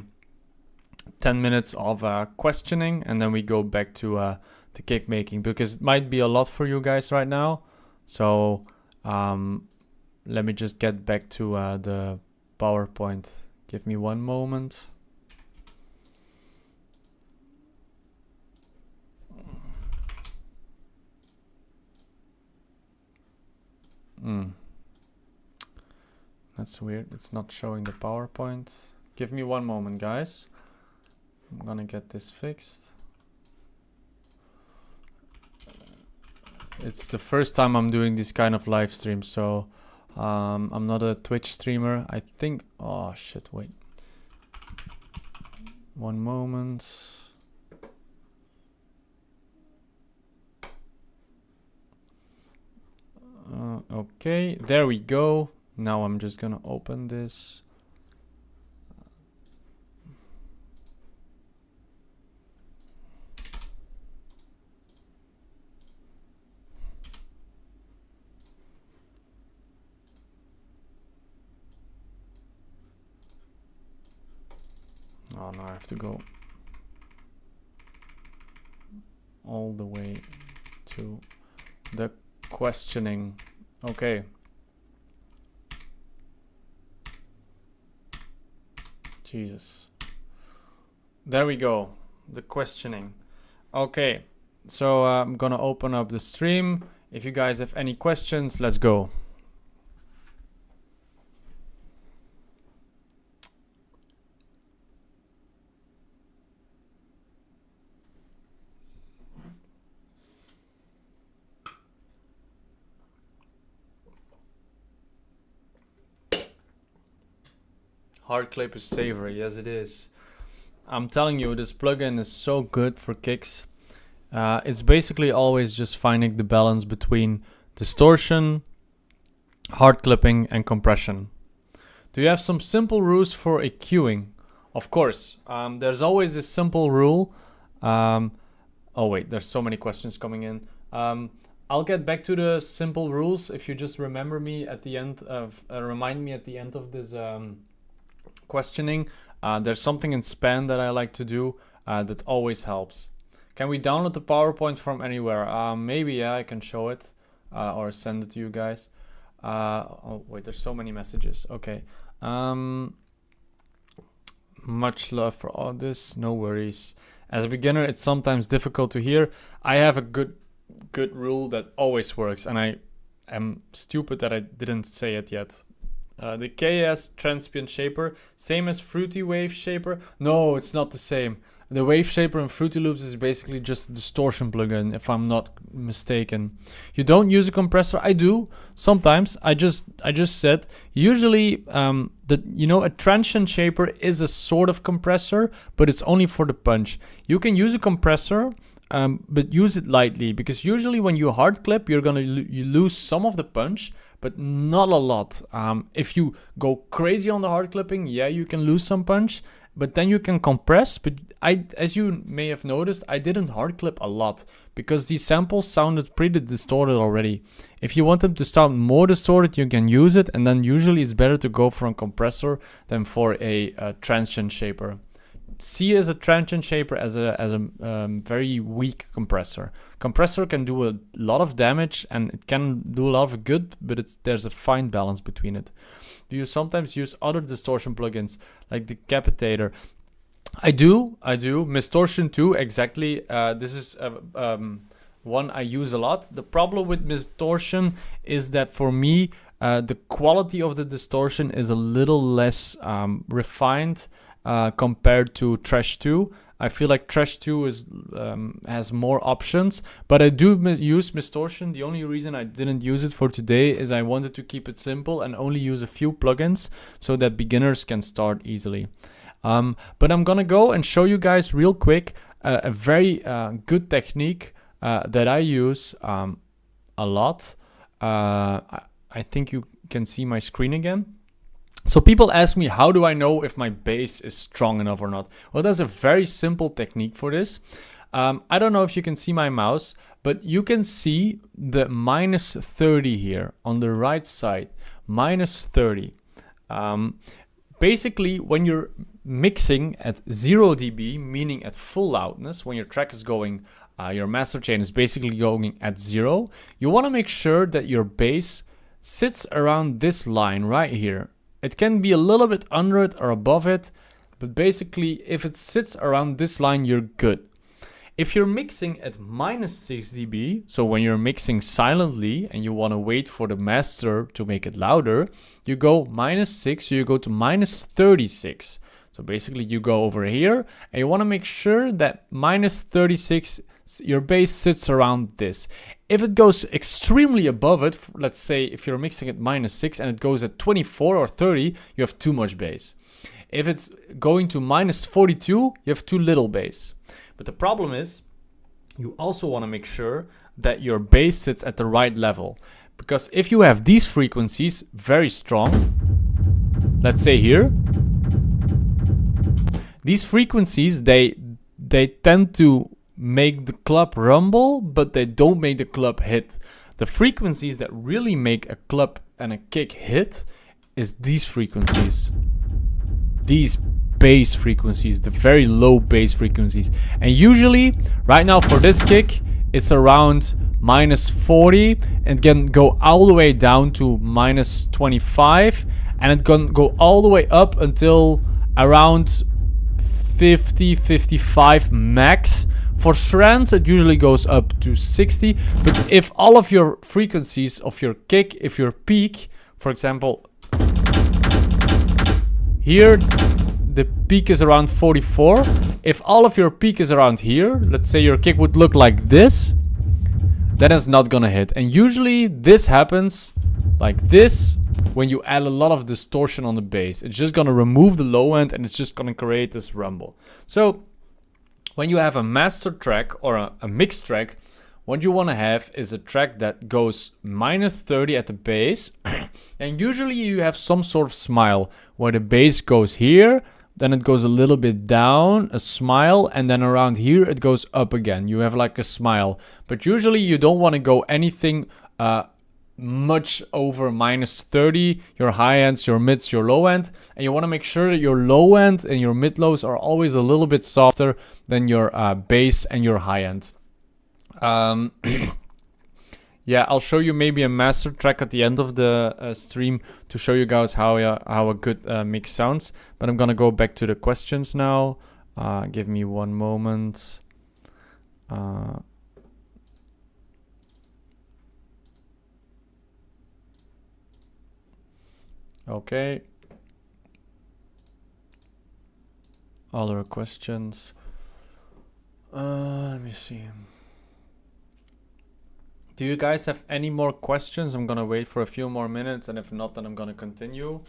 10 minutes of questioning, and then we go back to the cake making, because it might be a lot for you guys right now. So let me just get back to the PowerPoint. Give me one moment. That's weird. It's not showing the PowerPoint. Give me one moment, guys. I'm gonna get this fixed. It's the first time I'm doing this kind of live stream, so I'm not a Twitch streamer. I think. Oh shit! Wait. One moment. Okay, there we go. Now I'm just gonna open this. Oh no, I have to go. all the way to the questioning. Okay. Jesus. There we go. The questioning. Okay. So I'm gonna open up the stream. If you guys have any questions, let's go. Hard clip is savory, yes it is. I'm telling you, this plugin is so good for kicks. It's basically always just finding the balance between distortion, hard clipping, and compression. Do you have some simple rules for EQing? Of course. There's always this simple rule. Oh wait, there's so many questions coming in. I'll get back to the simple rules if you just remember me at the end of remind me at the end of this questioning. There's something in span that I like to do that always helps. Can we download the PowerPoint from anywhere? Maybe, yeah, I can show it or send it to you guys. Oh wait, there's so many messages. Okay. Much love for all this, no worries. As a beginner, it's sometimes difficult to hear. I have a good rule that always works, and I am stupid that I didn't say it yet. The KS Transient Shaper, same as Fruity Wave Shaper? No, it's not the same. The Wave Shaper and Fruity Loops is basically just a distortion plugin, if I'm not mistaken. You don't use a compressor? I do sometimes. I just said usually a transient shaper is a sort of compressor, but it's only for the punch. You can use a compressor, but use it lightly, because usually when you hard clip, you're gonna you lose some of the punch, but not a lot. If you go crazy on the hard clipping, yeah, you can lose some punch, but then you can compress. But as you may have noticed, I didn't hard clip a lot because these samples sounded pretty distorted already. If you want them to sound more distorted, you can use it, and then usually it's better to go for a compressor than for a transient shaper. See as a transient shaper as a very weak compressor. Compressor can do a lot of damage and it can do a lot of good, but there's a fine balance between it. Do you sometimes use other distortion plugins like Decapitator? I do. Mistortion 2, exactly. This is one I use a lot. The problem with Mistortion is that for me, the quality of the distortion is a little less refined compared to Trash 2. I feel like Trash 2 has more options, but I do use Mistortion. The only reason I didn't use it for today is I wanted to keep it simple and only use a few plugins so that beginners can start easily. But I'm gonna go and show you guys real quick a very good technique that I use a lot. I think you can see my screen again. So people ask me, how do I know if my bass is strong enough or not? Well, there's a very simple technique for this. I don't know if you can see my mouse, but you can see the -30 here on the right side, -30. Basically, when you're mixing at 0 dB, meaning at full loudness, when your track is going, your master chain is basically going at 0, you want to make sure that your bass sits around this line right here. It can be a little bit under it or above it, but basically if it sits around this line, you're good. If you're mixing at -6 dB, so when you're mixing silently and you want to wait for the master to make it louder, you go -6, so you go to -36. So basically you go over here and you want to make sure that -36, your bass sits around this. If it goes extremely above it, let's say if you're mixing at -6 and it goes at 24 or 30, you have too much bass. If it's going to -42, you have too little bass. But the problem is, you also want to make sure that your bass sits at the right level. Because if you have these frequencies very strong, let's say here, these frequencies, they tend to make the club rumble, but they don't make the club hit. The frequencies that really make a club and a kick hit is these frequencies. These bass frequencies, the very low bass frequencies. And usually, right now for this kick, it's around -40 and can go all the way down to -25, and it can go all the way up until around 50, 55 max. For shreds, it usually goes up to 60, but if all of your frequencies of your kick, if your peak, for example, here the peak is around 44, if all of your peak is around here, let's say your kick would look like this, then it's not gonna hit. And usually this happens like this when you add a lot of distortion on the bass. It's just gonna remove the low end and it's just gonna create this rumble. So when you have a master track or a mix track, what you want to have is a track that goes -30 at the bass. And usually you have some sort of smile where the bass goes here, then it goes a little bit down, a smile, and then around here it goes up again. You have like a smile. But usually you don't want to go anything much over -30, your high ends, your mids, your low end, and you want to make sure that your low end and your mid lows are always a little bit softer than your bass and your high end. Yeah, I'll show you maybe a master track at the end of the stream to show you guys how a good mix sounds. But I'm gonna go back to the questions now. Give me one moment. Okay. Other questions. Let me see. Do you guys have any more questions? I'm gonna wait for a few more minutes, and if not, then I'm gonna continue.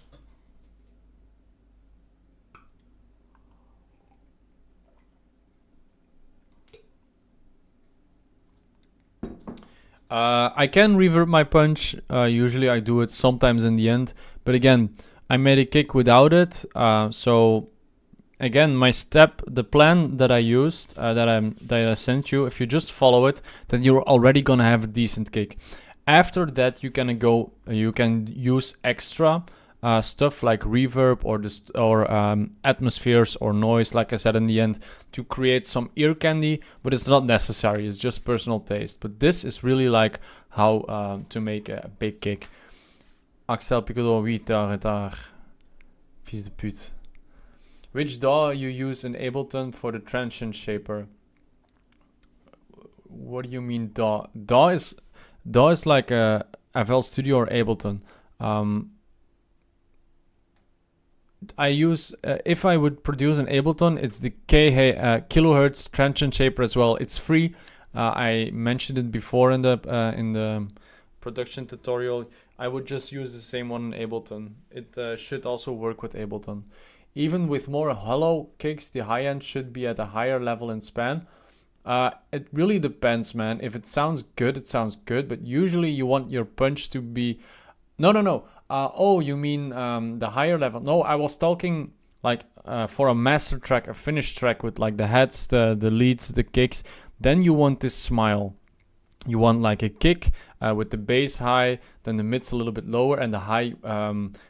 I can reverb my punch. Usually I do it sometimes in the end. But again, I made a kick without it. So again, the plan that I used, that I sent you, if you just follow it, then you're already gonna have a decent kick. After that, you can use extra stuff like reverb or atmospheres or noise, like I said in the end, to create some ear candy, but it's not necessary. It's just personal taste. But this is really like how to make a big kick. Axel Picodor, oui, retard. Fils de pute. Which DAW you use in Ableton for the transient shaper? What do you mean DAW? DAW is like a FL Studio or Ableton. I use, if I would produce an Ableton, it's the kilohertz transient shaper as well. It's free. I mentioned it before in the production tutorial. I would just use the same one in Ableton. It should also work with Ableton. Even with more hollow kicks, the high end should be at a higher level in span. It really depends, man. If it sounds good, it sounds good. But usually you want your punch to be... No. Oh, you mean the higher level? No, I was talking like for a master track, a finished track with like the heads, the leads, the kicks. Then you want this smile. You want like a kick with the bass high, then the mid's a little bit lower, and the high,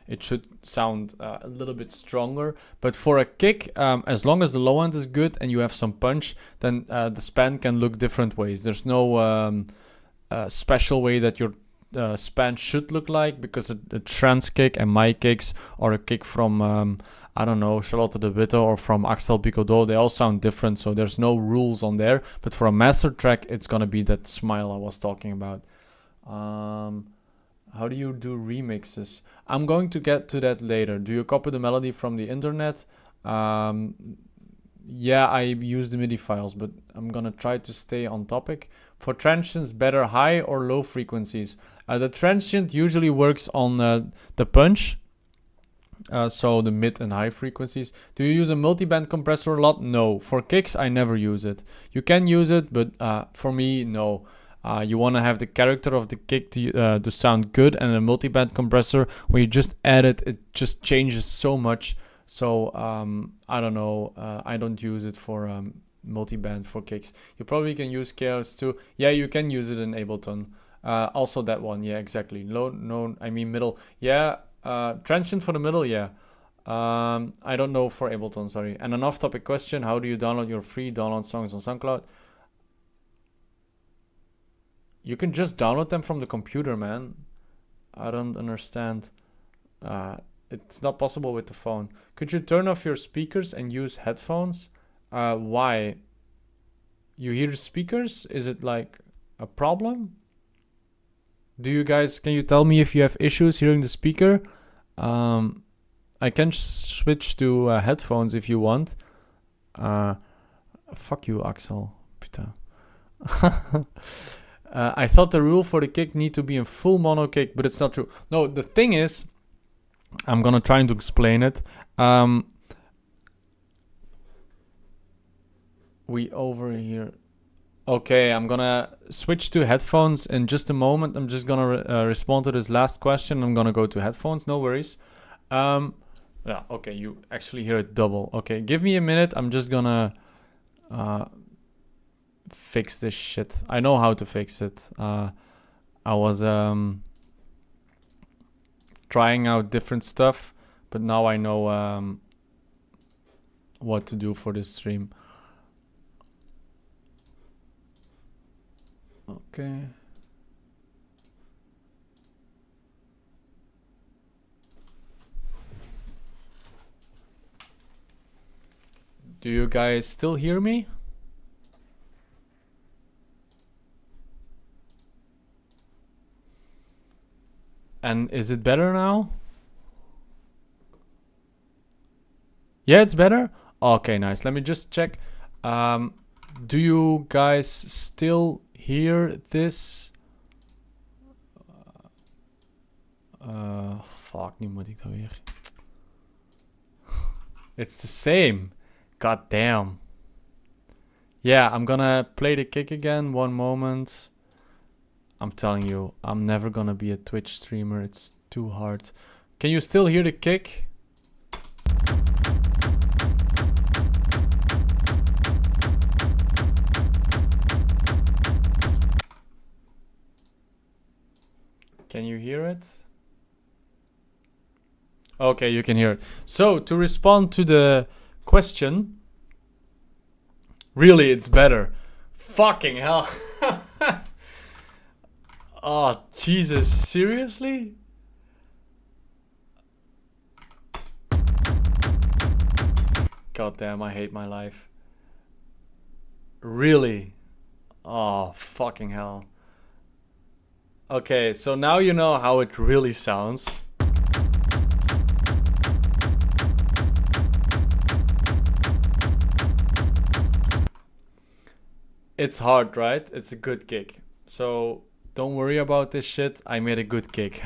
it should sound a little bit stronger. But for a kick, as long as the low end is good and you have some punch, then the span can look different ways. There's no special way that your span should look like, because a trance kick and my kicks, or a kick from I don't know, Charlotte de Witte or from Axel Picodot, they all sound different, so there's no rules on there. But for a master track, it's gonna be that smile I was talking about. How do you do remixes? I'm going to get to that later. Do you copy the melody from the internet? Yeah, I use the MIDI files, but I'm gonna try to stay on topic. For transients, better high or low frequencies? The transient usually works on the punch. So the mid and high frequencies. Do you use a multiband compressor a lot? No. For kicks, I never use it. You can use it, but for me, no. You want to have the character of the kick to sound good, and a multiband compressor, when you just add it, it just changes so much. So I don't know. I don't use it for multiband for kicks. You probably can use KRS too. Yeah, you can use it in Ableton. Also that one. Yeah, exactly. Low, no, I mean middle. Yeah. Transient for the middle, yeah. I don't know for Ableton, sorry. And an off-topic question, how do you download your free download songs on SoundCloud? You can just download them from the computer, man. I don't understand. It's not possible with the phone. Could you turn off your speakers and use headphones? Why? You hear the speakers? Is it like a problem? Do you guys, can you tell me if you have issues hearing the speaker? I can switch to headphones if you want. Fuck you, Axel. Putain. I thought the rule for the kick need to be in full mono kick, but it's not true. No, the thing is, I'm gonna try to explain it. We over here. Okay, I'm gonna switch to headphones in just a moment. I'm just gonna respond to this last question. I'm gonna go to headphones, no worries. Yeah, okay, you actually hear it double. Okay, give me a minute. I'm just gonna fix this shit. I know how to fix it. I was trying out different stuff, but now I know what to do for this stream. Okay. Do you guys still hear me? And is it better now? Yeah, it's better? Okay, nice. Let me just check. Do you guys still hear this? Fuck, nu moet ik dat weer. It's the same. God damn. Yeah, I'm gonna play the kick again. One moment. I'm telling you, I'm never gonna be a Twitch streamer. It's too hard. Can you still hear the kick? Can you hear it? Okay, you can hear it. So, to respond to the question, really, it's better. Fucking hell. Oh, Jesus, seriously? God damn, I hate my life. Really? Oh, fucking hell. Okay, so now you know how it really sounds. It's hard, right? It's a good kick. So don't worry about this shit. I made a good kick.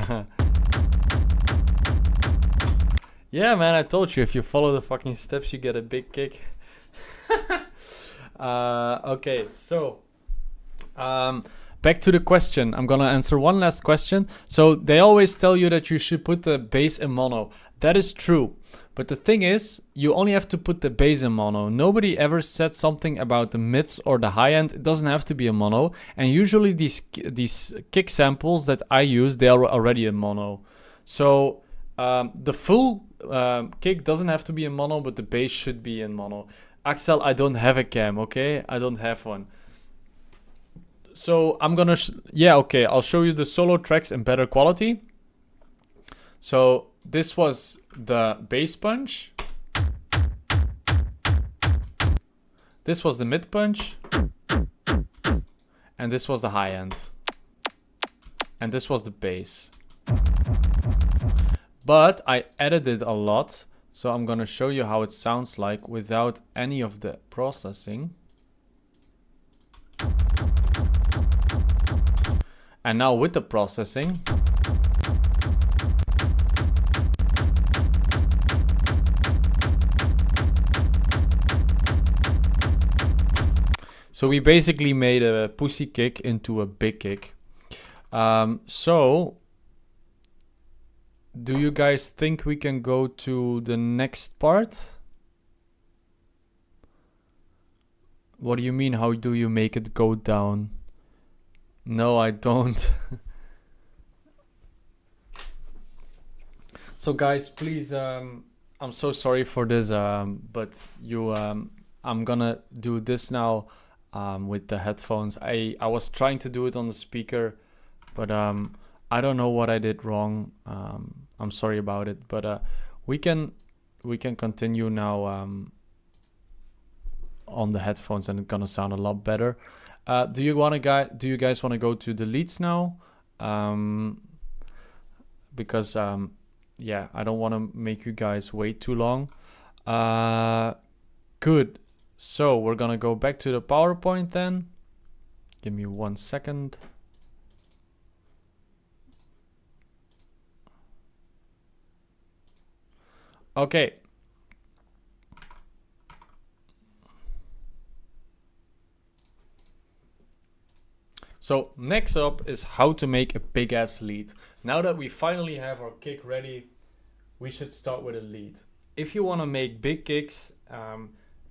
Yeah, man, I told you, if you follow the fucking steps, you get a big kick. Okay, so back to the question. I'm gonna answer one last question. So they always tell you that you should put the bass in mono. That is true. But the thing is, you only have to put the bass in mono. Nobody ever said something about the mids or the high end. It doesn't have to be a mono. And usually these kick samples that I use, they are already in mono. So the full kick doesn't have to be in mono, but the bass should be in mono. Axel, I don't have a cam, okay? I don't have one. So I'm gonna, yeah, okay. I'll show you the solo tracks in better quality. So this was the bass punch. This was the mid punch. And this was the high end. And this was the bass. But I edited a lot. So I'm gonna show you how it sounds like without any of the processing. And now with the processing. So we basically made a pussy kick into a big kick. So do you guys think we can go to the next part? What do you mean? How do you make it go down? No, I don't. So guys, please, I'm I'm so sorry for this, but I'm gonna do this now with the headphones. I was trying to do it on the speaker, but I don't know what I did wrong. I'm sorry about it, but we can continue now on the headphones, and it's gonna sound a lot better. Do you guys want to go to the leads now? Because yeah, I don't want to make you guys wait too long. Good. So we're gonna go back to the PowerPoint then. Give me 1 second. Okay. So next up is how to make a big ass lead. Now that we finally have our kick ready, we should start with a lead. If you want to make big kicks,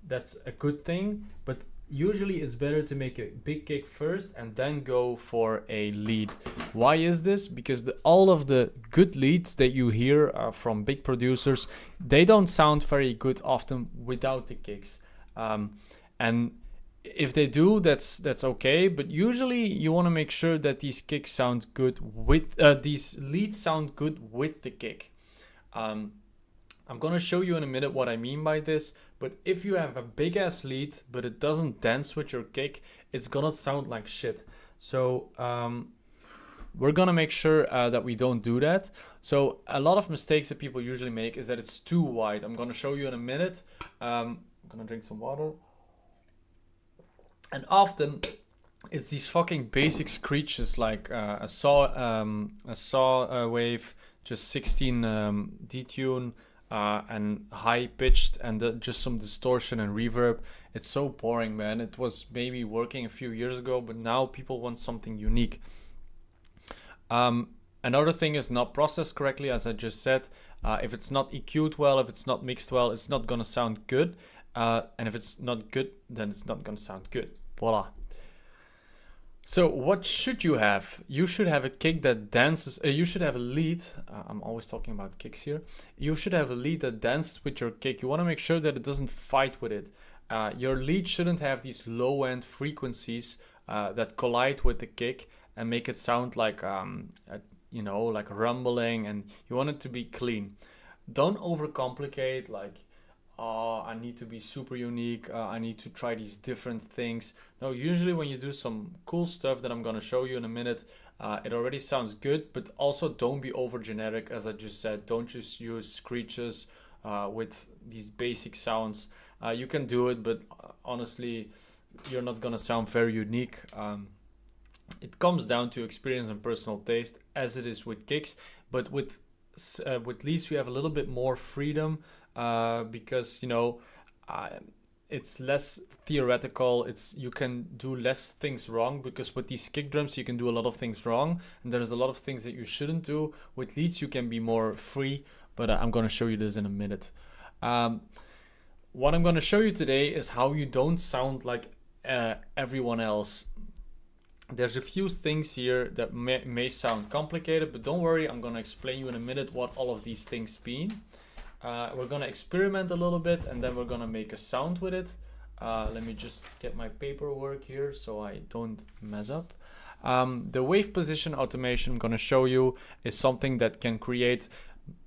that's a good thing, but usually it's better to make a big kick first and then go for a lead. Why is this? Because all of the good leads that you hear from big producers, they don't sound very good often without the kicks. And if they do, that's okay, but usually you want to make sure that these kicks sound good with these leads sound good with the kick. I'm gonna show you in a minute what I mean by this, but if you have a big ass lead but it doesn't dance with your kick, it's gonna sound like shit. So we're gonna make sure that we don't do that. So a lot of mistakes that people usually make is that it's too wide. I'm gonna show you in a minute. I'm gonna drink some water. And often it's these fucking basic screeches like a saw wave, just 16 detune and high pitched, and just some distortion and reverb. It's so boring, man. It was maybe working a few years ago, but now people want something unique. Another thing is not processed correctly, as I just said. If it's not EQ'd well, if it's not mixed well, it's not gonna sound good. And if it's not good, then it's not gonna sound good. Voila. So what should you have? You should have a kick that dances. You should have a lead. I'm always talking about kicks here. You should have a lead that dances with your kick. You want to make sure that it doesn't fight with it. Your lead shouldn't have these low-end frequencies that collide with the kick and make it sound like like rumbling. And you want it to be clean. Don't overcomplicate, like, oh, I need to be super unique. I need to try these different things. No, usually when you do some cool stuff that I'm going to show you in a minute, it already sounds good, but also don't be over generic. As I just said, don't just use screeches with these basic sounds. You can do it, but honestly, you're not going to sound very unique. It comes down to experience and personal taste, as it is with kicks, but with leads you have a little bit more freedom. Because it's less theoretical. You can do less things wrong, because with these kick drums you can do a lot of things wrong, and there's a lot of things that you shouldn't do. With leads you can be more free, but I'm going to show you this in a minute. What I'm going to show you today is how you don't sound like everyone else. There's a few things here that may sound complicated, but don't worry, I'm going to explain you in a minute what all of these things mean. We're gonna experiment a little bit, and then we're gonna make a sound with it. Let me just get my paperwork here so I don't mess up. The wave position automation I'm gonna show you is something that can create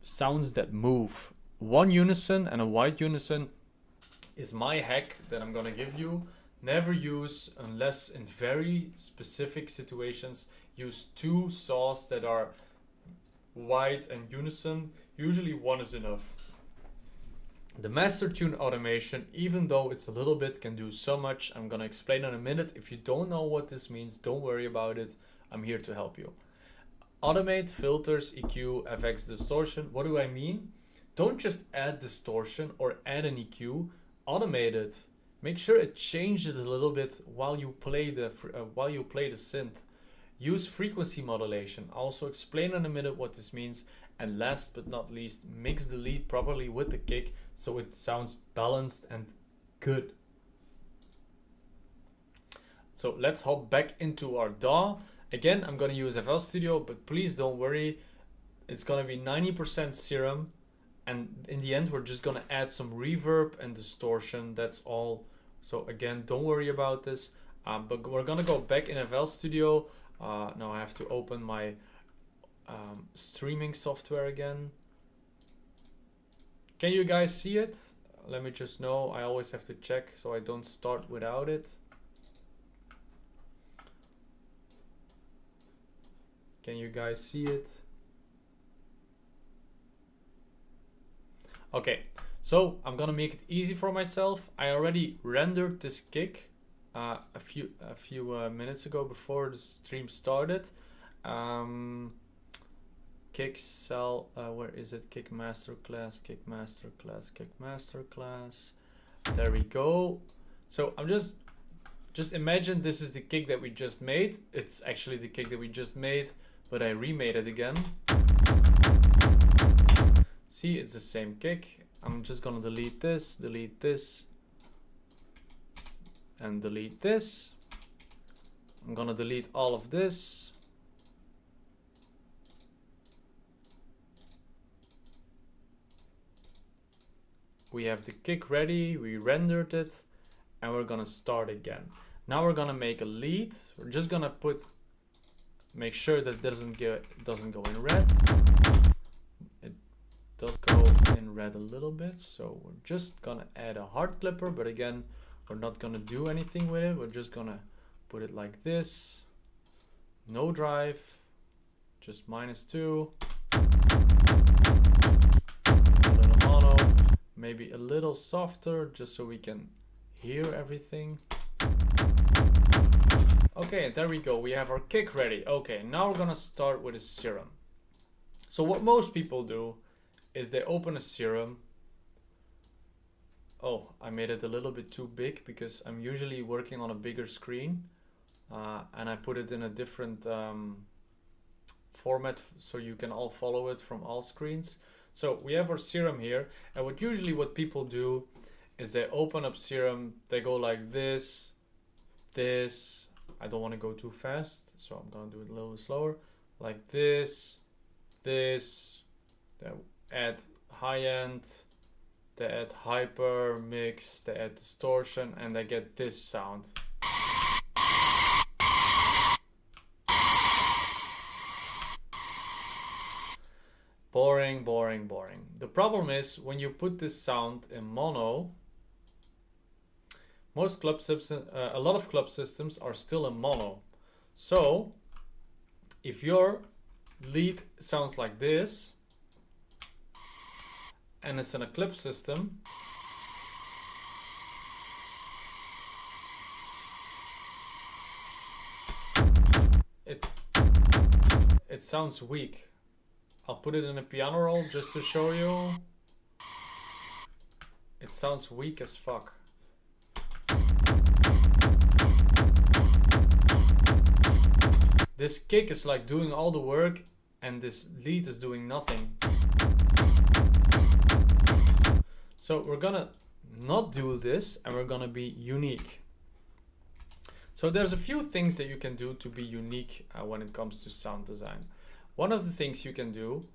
sounds that move. One unison and a wide unison is my hack that I'm gonna give you. Never use, unless in very specific situations, use two saws that are wide and unison. Usually one is enough. The master tune automation, even though it's a little bit, can do so much. I'm gonna explain in a minute. If you don't know what this means, don't worry about it. I'm here to help you. Automate filters, EQ, FX, distortion. What do I mean? Don't just add distortion or add an EQ. Automate it. Make sure it changes a little bit while you play the synth. Use frequency modulation. I'll also explain in a minute what this means. And last but not least, mix the lead properly with the kick so it sounds balanced and good. So let's hop back into our DAW. Again, I'm going to use FL Studio, but please don't worry. It's going to be 90% Serum And in the end, we're just gonna add some reverb and distortion. That's all. So again, don't worry about this. But we're gonna go back in FL Studio. Now I have to open my streaming software again. Can you guys see it? Let me just know. I always have to check so I don't start without it. Can you guys see it? Okay, so I'm gonna make it easy for myself. I already rendered this kick a few minutes ago before the stream started. Kick cell, where is it? Kick Masterclass, Kick Masterclass, Kick Masterclass. There we go. So I'm just imagine this is the kick that we just made. It's actually the kick that we just made, but I remade it again. See, it's the same kick. I'm just gonna delete this, and delete this. I'm gonna delete all of this. We have the kick ready, we rendered it, and we're gonna start again. Now we're gonna make a lead. We're just gonna make sure that it doesn't go in red. It does go in red a little bit, so we're just gonna add a hard clipper, but again, we're not gonna do anything with it. We're just gonna put it like this. No drive, just -2. A little mono, maybe a little softer, just so we can hear everything. Okay, there we go. We have our kick ready. Okay, now we're gonna start with a serum. So what most people do is they open a serum. Oh, I made it a little bit too big because I'm usually working on a bigger screen, and I put it in a different format so you can all follow it from all screens. So we have our serum here, and what people do is they open up serum, they go like this. I don't want to go too fast, so I'm gonna do it a little bit slower, like this. They add high end, they add hyper mix, they add distortion, and they get this sound. Boring, boring, boring. The problem is when you put this sound in mono, a lot of club systems are still in mono. So if your lead sounds like this and it's in a clip system, it sounds weak. I'll put it in a piano roll just to show you. It sounds weak as fuck. This kick is like doing all the work and this lead is doing nothing. So we're gonna not do this and we're gonna be unique. So there's a few things that you can do to be unique when it comes to sound design. One of the things you can do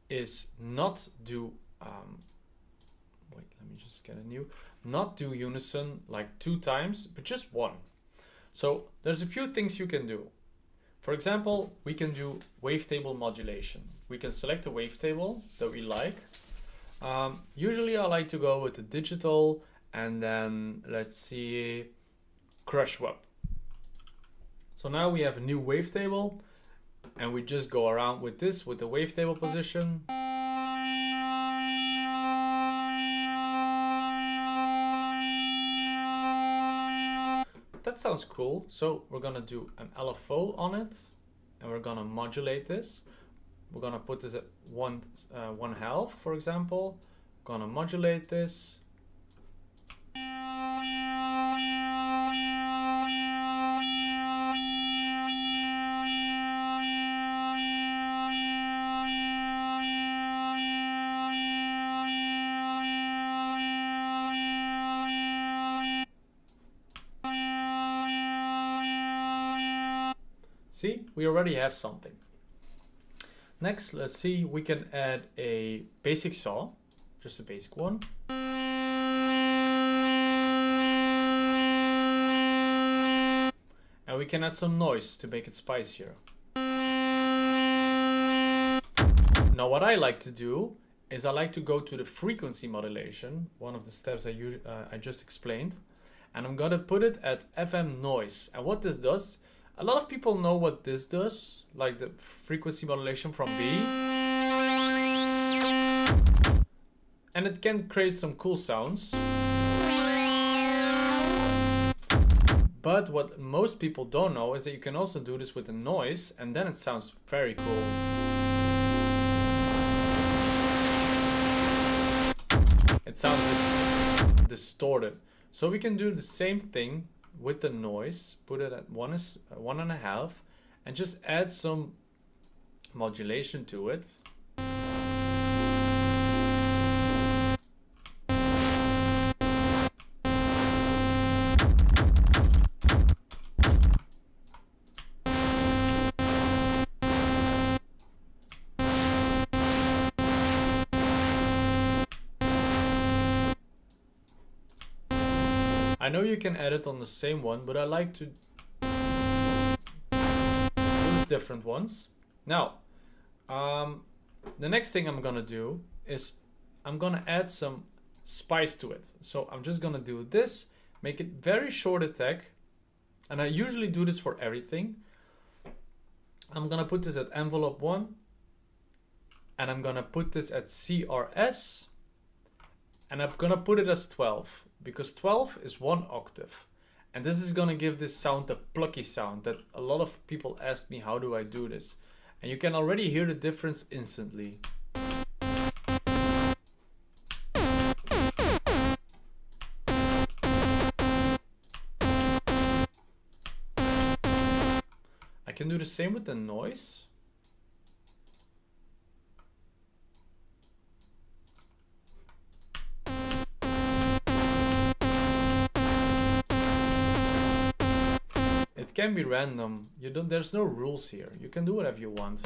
is not do, wait, let me just get a new, not do unison like 2 times, but just 1. So there's a few things you can do. For example, we can do wavetable modulation. We can select a wavetable that we like. Usually I like to go with the digital and then let's see, crush web. So now we have a new wavetable. And we just go around with this, with the wavetable position. That sounds cool. So we're gonna do an LFO on it, and we're gonna modulate this. We're gonna put this at 1/2, for example. Gonna modulate this. See, we already have something. Next, let's see, we can add a basic saw. just a basic one. And we can add some noise to make it spicier. Now what I like to do is I like to go to the frequency modulation, one of the steps I just explained, and I'm gonna put it at FM noise. And what this does, a lot of people know what this does, like the frequency modulation from B. And it can create some cool sounds. But what most people don't know is that you can also do this with the noise, and then it sounds very cool. It sounds distorted. So we can do the same thing with the noise, put it at 1.5, and just add some modulation to it. I know you can edit on the same one, but I like to use different ones. Now, the next thing I'm gonna do is I'm gonna add some spice to it. So I'm just gonna do this, make it very short attack, and I usually do this for everything. I'm gonna put this at envelope 1, and I'm gonna put this at CRS, and I'm gonna put it as 12. Because 12 is 1 octave. And this is gonna give this sound the plucky sound that a lot of people ask me, how do I do this? And you can already hear the difference instantly. I can do the same with the noise. It can be random. There's no rules here. You can do whatever you want.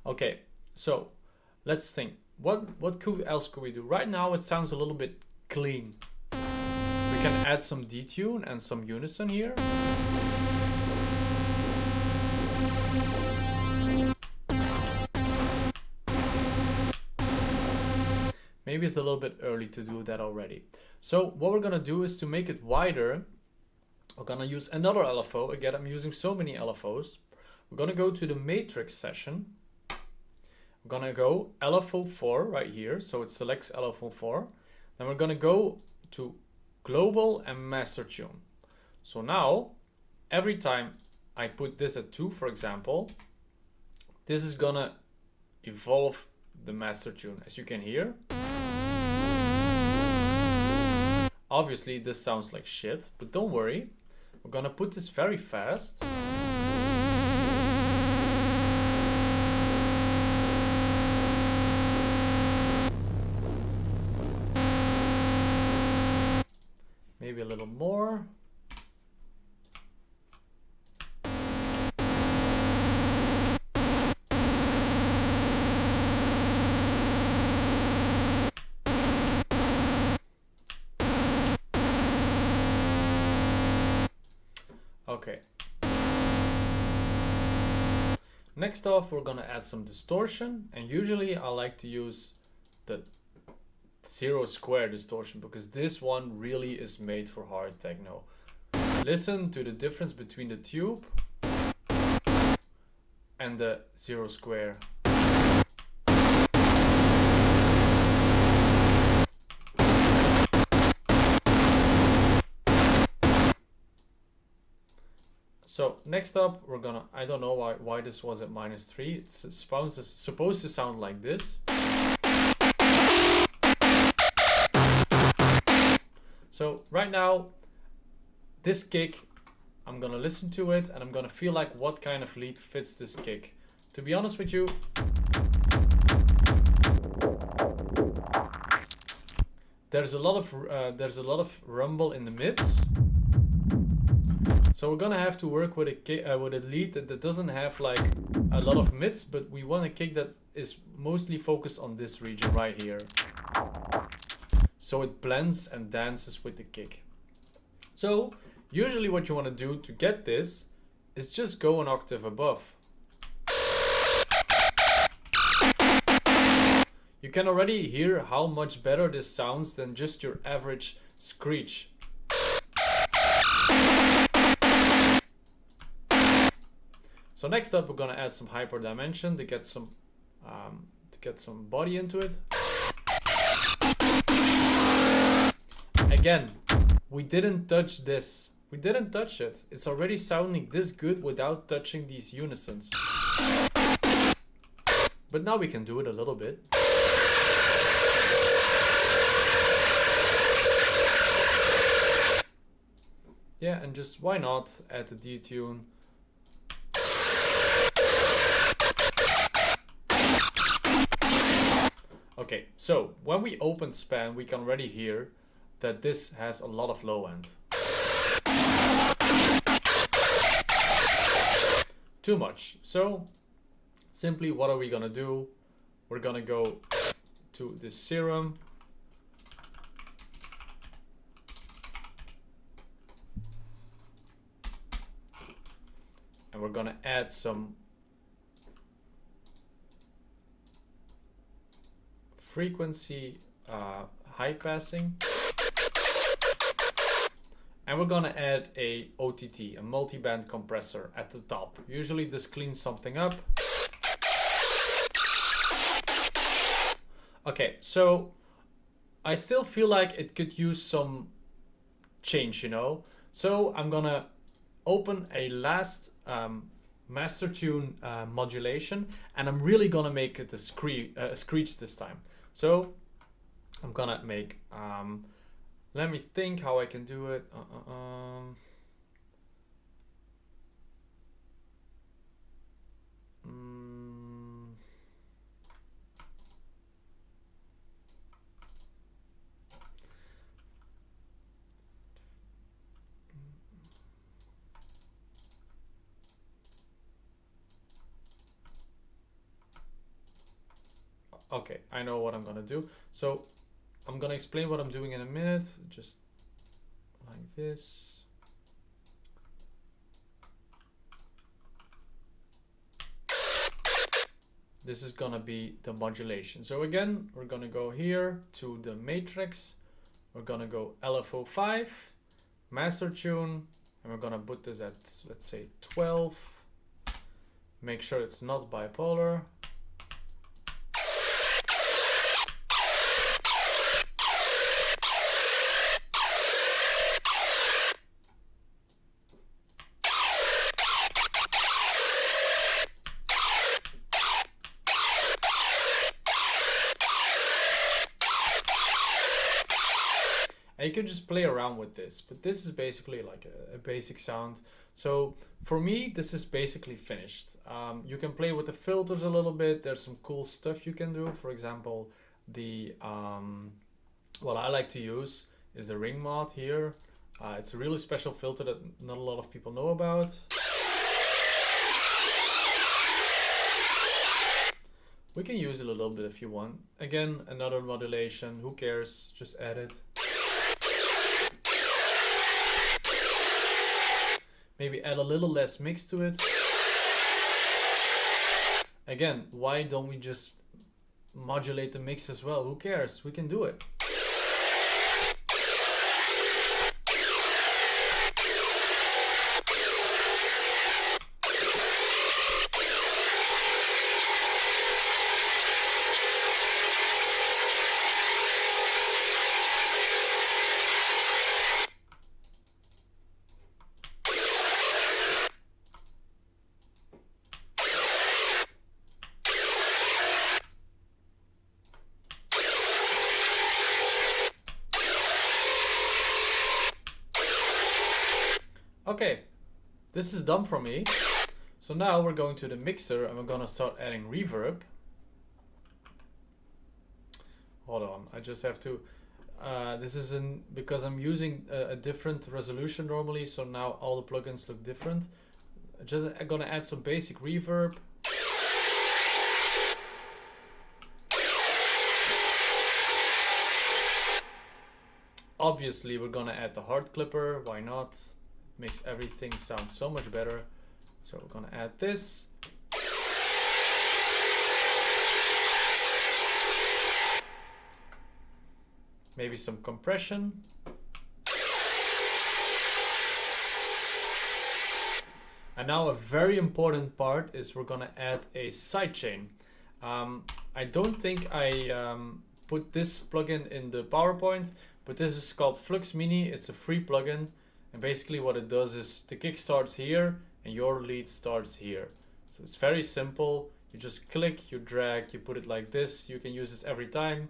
Okay, so let's think. What else could we do? Right now it sounds a little bit clean. We can add some detune and some unison here. Maybe it's a little bit early to do that already. So what we're gonna do is to make it wider, we're gonna use another LFO. Again, I'm using so many LFOs. We're gonna go to the matrix session. We're gonna go LFO 4 right here. So it selects LFO 4. Then we're gonna go to global and master tune. So now, every time I put this at 2, for example, this is gonna evolve the master tune, as you can hear. Obviously this sounds like shit, but don't worry. We're gonna put this very fast. Maybe a little more. Okay. Next off, we're gonna add some distortion, and usually I like to use the 0 square distortion because this one really is made for hard techno. Listen to the difference between the tube and the 0 square. So next up, we're gonna, I don't know why this was at -3. It's supposed to sound like this. So right now, this kick, I'm gonna listen to it and I'm gonna feel like what kind of lead fits this kick. To be honest with you, there's a lot of rumble in the mids. So we're gonna have to work with a lead that doesn't have like a lot of mids, but we want a kick that is mostly focused on this region right here. So it blends and dances with the kick. So usually what you want to do to get this is just go an octave above. You can already hear how much better this sounds than just your average screech. So next up, we're gonna add some hyper dimension to get some body into it. Again, we didn't touch this. We didn't touch it. It's already sounding this good without touching these unisons. But now we can do it a little bit. Yeah, and just why not add the detune. Okay, so when we open span, we can already hear that this has a lot of low end. Too much. So simply what are we gonna do? We're gonna go to the serum. And we're gonna add some frequency high passing. And we're gonna add a OTT, a multi-band compressor at the top. Usually this cleans something up. Okay, so I still feel like it could use some change, you know? So I'm gonna open a last master tune modulation, and I'm really gonna make it a screech this time. So I'm gonna make, let me think how I can do it. Okay, I know what I'm gonna do. So I'm gonna explain what I'm doing in a minute, just like this. This is gonna be the modulation. So again, we're gonna go here to the matrix. We're gonna go LFO5, master tune, and we're gonna put this at, let's say, 12. Make sure it's not bipolar. And you can just play around with this, but this is basically like a basic sound. So for me, this is basically finished. You can play with the filters a little bit. There's some cool stuff you can do. For example, the what I like to use is the ring mod here. It's a really special filter that not a lot of people know about. We can use it a little bit if you want. Again, another modulation, who cares, just add it. Maybe add a little less mix to it. Again, why don't we just modulate the mix as well? Who cares? We can do it. Okay, this is done for me. So now we're going to the mixer and we're gonna start adding reverb. Hold on, I just have to, this is because I'm using a different resolution normally, so now all the plugins look different. I'm gonna add some basic reverb. Obviously, we're gonna add the hard clipper. Why not? It makes everything sound so much better. So we're gonna add this. Maybe some compression. And now a very important part is we're gonna add a sidechain. I don't think I put this plugin in the PowerPoint, but this is called Flux Mini. It's a free plugin, and basically what it does is the kick starts here and your lead starts here. So it's very simple. You just click, you drag, you put it like this. You can use this every time.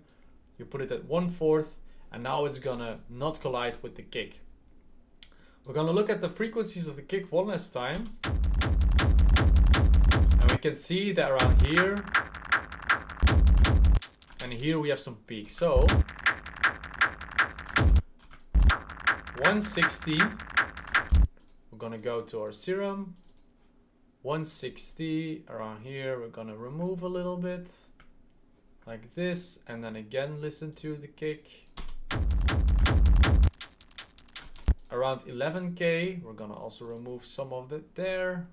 You put it at 1/4, and now it's gonna not collide with the kick. We're gonna look at the frequencies of the kick one last time. And we can see that around here and here we have some peaks. So 160, we're gonna go to our serum. 160, around here, we're gonna remove a little bit like this, and then again listen to the kick. Around 11K, we're gonna also remove some of it there.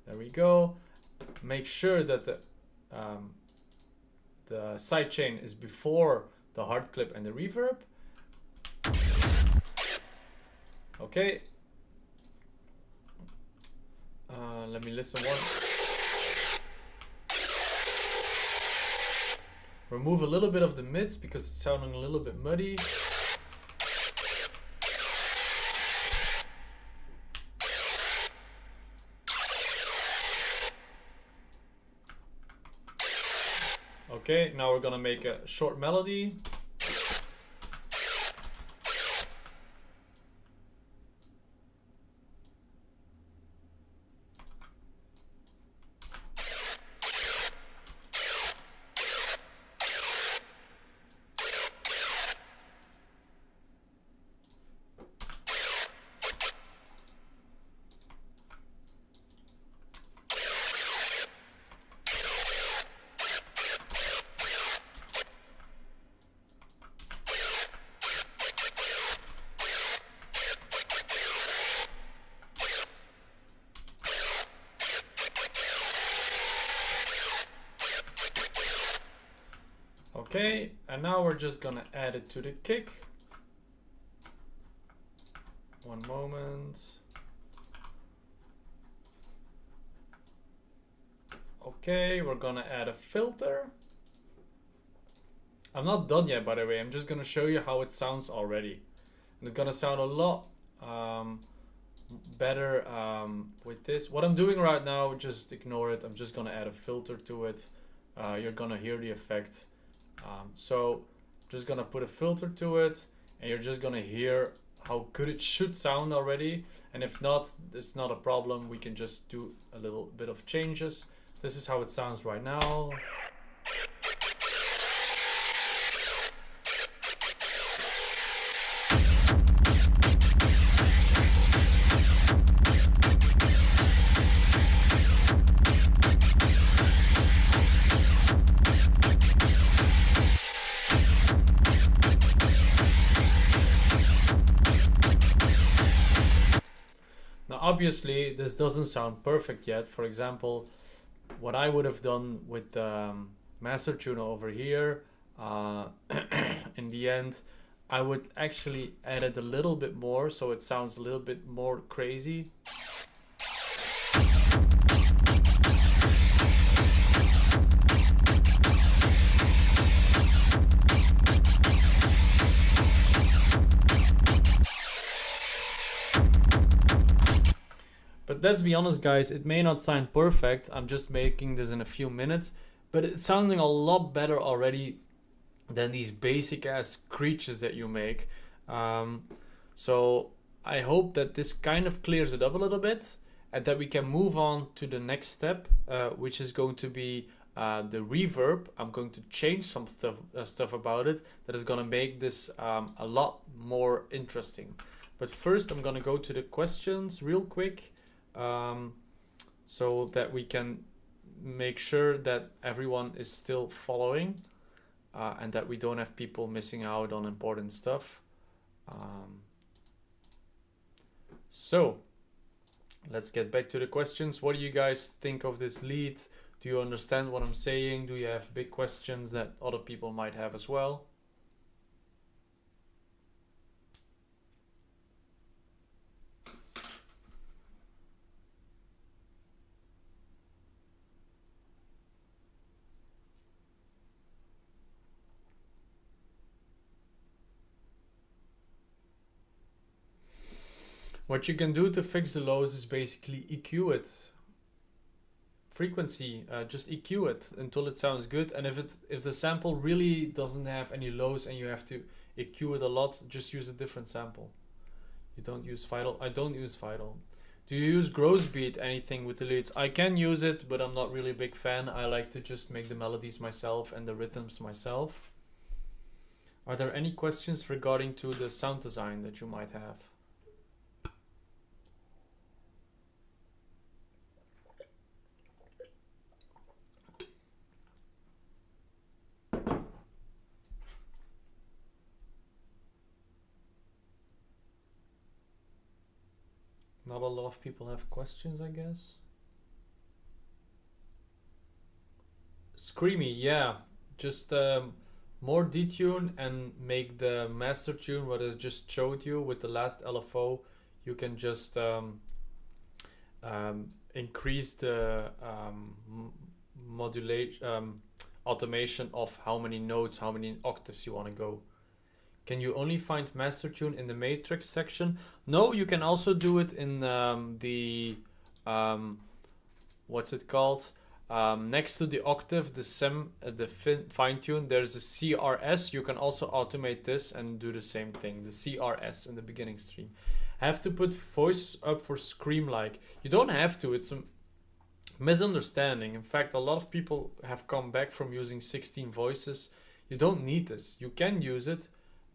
There we go. Make sure that the sidechain is before the hard clip and the reverb. Okay. Let me listen one. Remove a little bit of the mids because it's sounding a little bit muddy. Okay, now we're gonna make a short melody. Okay, and now we're just gonna add it to the kick. One moment. Okay, we're gonna add a filter. I'm not done yet, by the way. I'm just gonna show you how it sounds already. And it's gonna sound a lot better with this. What I'm doing right now, just ignore it. I'm just gonna add a filter to it. You're gonna hear the effect. So just gonna put a filter to it, and you're just gonna hear how good it should sound already. And if not, it's not a problem. We can just do a little bit of changes. This is how it sounds right now. Obviously, this doesn't sound perfect yet. For example, what I would have done with the master tuner over here, in the end, I would actually add it a little bit more so it sounds a little bit more crazy. But let's be honest, guys, it may not sound perfect. I'm just making this in a few minutes, but it's sounding a lot better already than these basic ass screeches that you make. So I hope that this kind of clears it up a little bit and that we can move on to the next step, which is going to be the reverb, I'm going to change some stuff about it that is gonna make this a lot more interesting. But first I'm gonna go to the questions real quick, so that we can make sure that everyone is still following, and that we don't have people missing out on important stuff. So let's get back to the questions. What do you guys think of this lead? Do you understand what I'm saying? Do you have big questions that other people might have as well? What you can do to fix the lows is basically EQ it. Frequency, just EQ it until it sounds good. And if the sample really doesn't have any lows and you have to EQ it a lot, just use a different sample. You don't use Vital. I don't use Vital. Do you use gross beat anything with the leads? I can use it, but I'm not really a big fan. I like to just make the melodies myself and the rhythms myself. Are there any questions regarding to the sound design that you might have? Not a lot of people have questions, I guess. Screamy, yeah. Just more detune and make the master tune what I just showed you with the last LFO. You can just increase the modulation, automation of how many notes, how many octaves you want to go. Can you only find master tune in the matrix section? No, you can also do it in the what's it called? Next to the octave, the fine tune, there's a CRS. You can also automate this and do the same thing. The CRS in the beginning stream. Have to put voice up for scream like. You don't have to. It's a misunderstanding. In fact, a lot of people have come back from using 16 voices. You don't need this. You can use it,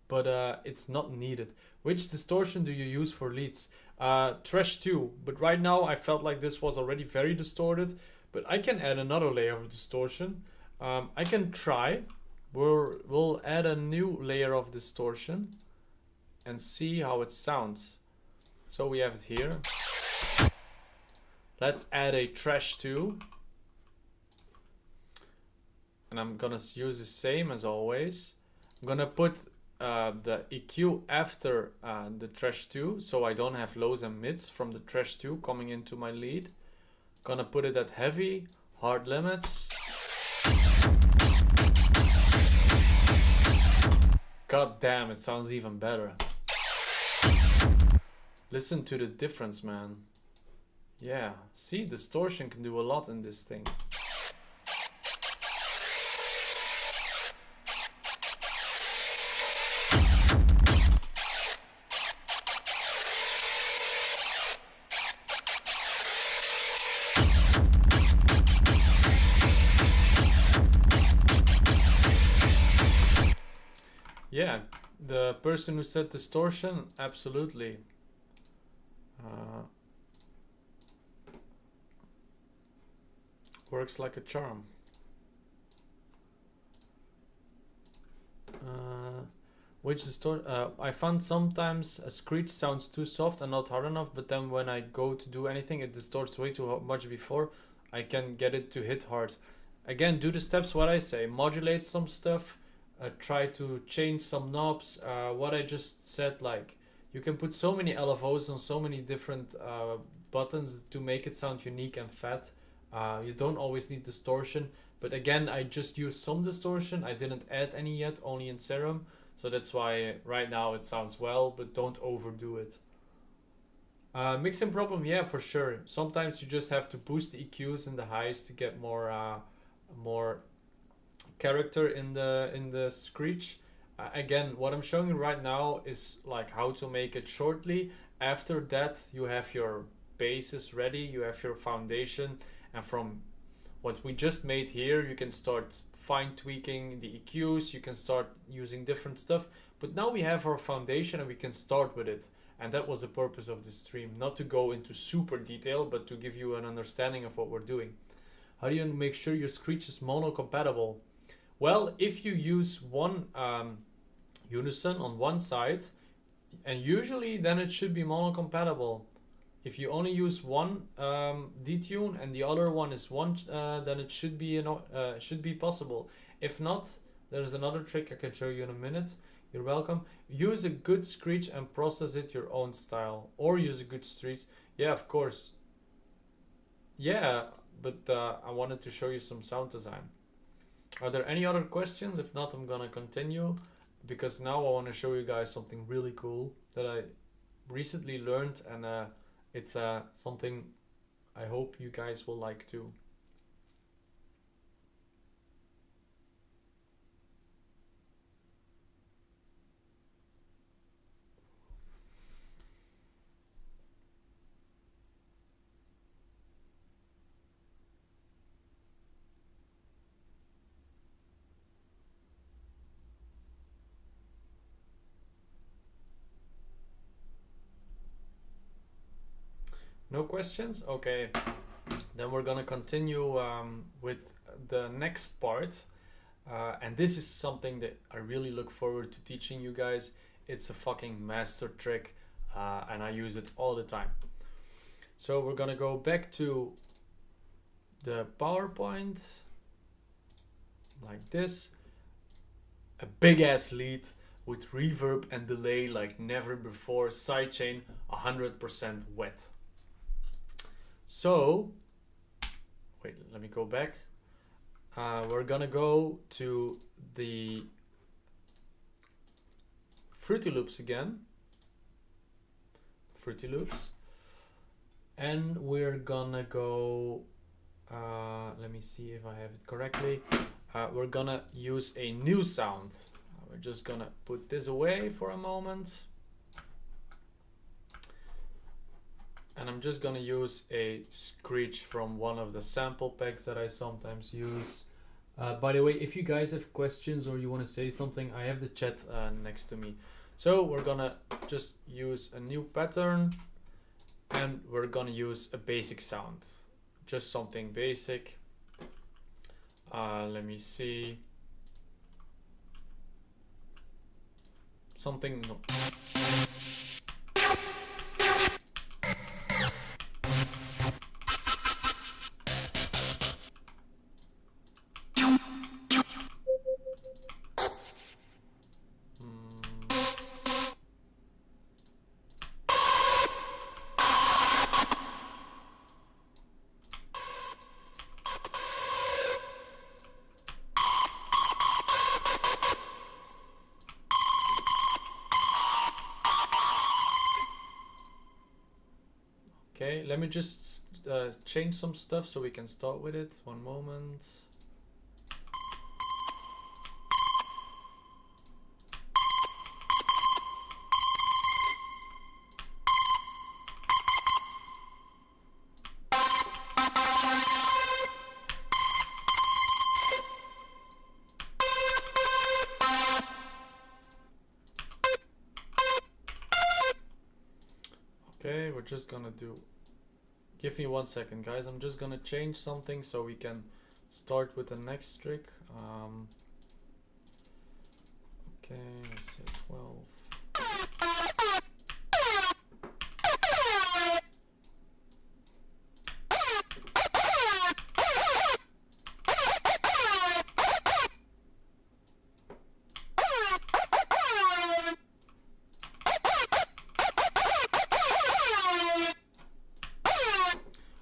but it's not needed. Which distortion do you use for leads? Trash 2, but right now I felt like this was already very distorted, but I can add another layer of distortion. I can try. We'll add a new layer of distortion and see how it sounds. So we have it here. Let's add a trash 2. And I'm gonna use the same as always. I'm gonna put the EQ after the trash 2, so I don't have lows and mids from the trash 2 coming into my lead. Gonna put it at heavy, hard limits. God damn, it sounds even better. Listen to the difference, man. Yeah, see, distortion can do a lot in this thing. Yeah, the person who said distortion, absolutely. Works like a charm. Which I found sometimes a screech sounds too soft and not hard enough, but then when I go to do anything, it distorts way too much before I can get it to hit hard. Again, do the steps what I say. Modulate some stuff. Try to change some knobs. What I just said, like you can put so many LFOs on so many different buttons to make it sound unique and fat. You don't always need distortion, but again, I just used some distortion. I didn't add any yet, only in Serum, so that's why right now it sounds well, but don't overdo it. Mixing problem, yeah, for sure. Sometimes you just have to boost the EQs and the highs to get more character in the screech. Again, what I'm showing you right now is like how to make it shortly. After that, you have your bases ready, you have your foundation, and from what we just made here, you can start fine tweaking the EQs, you can start using different stuff. But now we have our foundation and we can start with it. And that was the purpose of this stream, not to go into super detail, but to give you an understanding of what we're doing. How do you make sure your Screech is mono compatible? Well, if you use one unison on one side, and usually then it should be mono compatible. If you only use one detune and the other one is one, then it should be possible. If not, there's another trick I can show you in a minute. You're welcome. Use a good Screech and process it your own style, or use a good Screech. Yeah, of course. Yeah, but I wanted to show you some sound design. Are there any other questions? If not, I'm gonna continue, because now I want to show you guys something really cool that I recently learned, and it's something I hope you guys will like too. No questions? Okay, then we're gonna continue with the next part, and this is something that I really look forward to teaching you guys. It's a fucking master trick, and I use it all the time. So we're gonna go back to the PowerPoint like this, a big ass lead with reverb and delay like never before, sidechain 100% wet. So, wait, let me go back. We're gonna go to the Fruity Loops again. Fruity Loops. And we're gonna go, let me see if I have it correctly. We're gonna use a new sound. We're just gonna put this away for a moment. And I'm just gonna use a Screech from one of the sample packs that I sometimes use. By the way, if you guys have questions or you want to say something, I have the chat next to me. So we're gonna just use a new pattern, and we're gonna use a basic sound, just something basic. Let me see. Something. Okay, let me just change some stuff so we can start with it. One moment. Okay, we're just gonna do, give me 1 second guys, I'm just gonna change something so we can start with the next trick. Okay, let's say 12.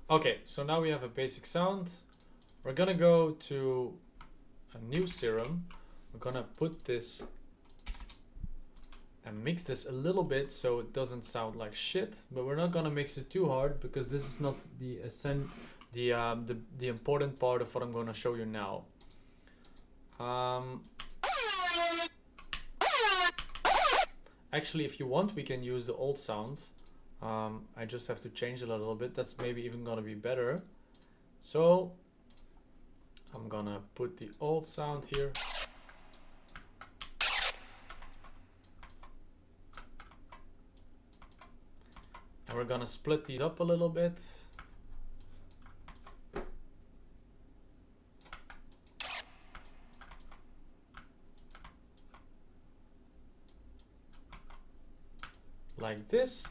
Okay, so now we have a basic sound. We're gonna go to a new serum. We're gonna put this and mix this a little bit so it doesn't sound like shit, but we're not gonna mix it too hard because this is not the important part of what I'm gonna show you now. Actually, if you want, we can use the old sound. I just have to change it a little bit. That's maybe even gonna be better. So I'm gonna put the old sound here. And we're gonna split these up a little bit. Like this.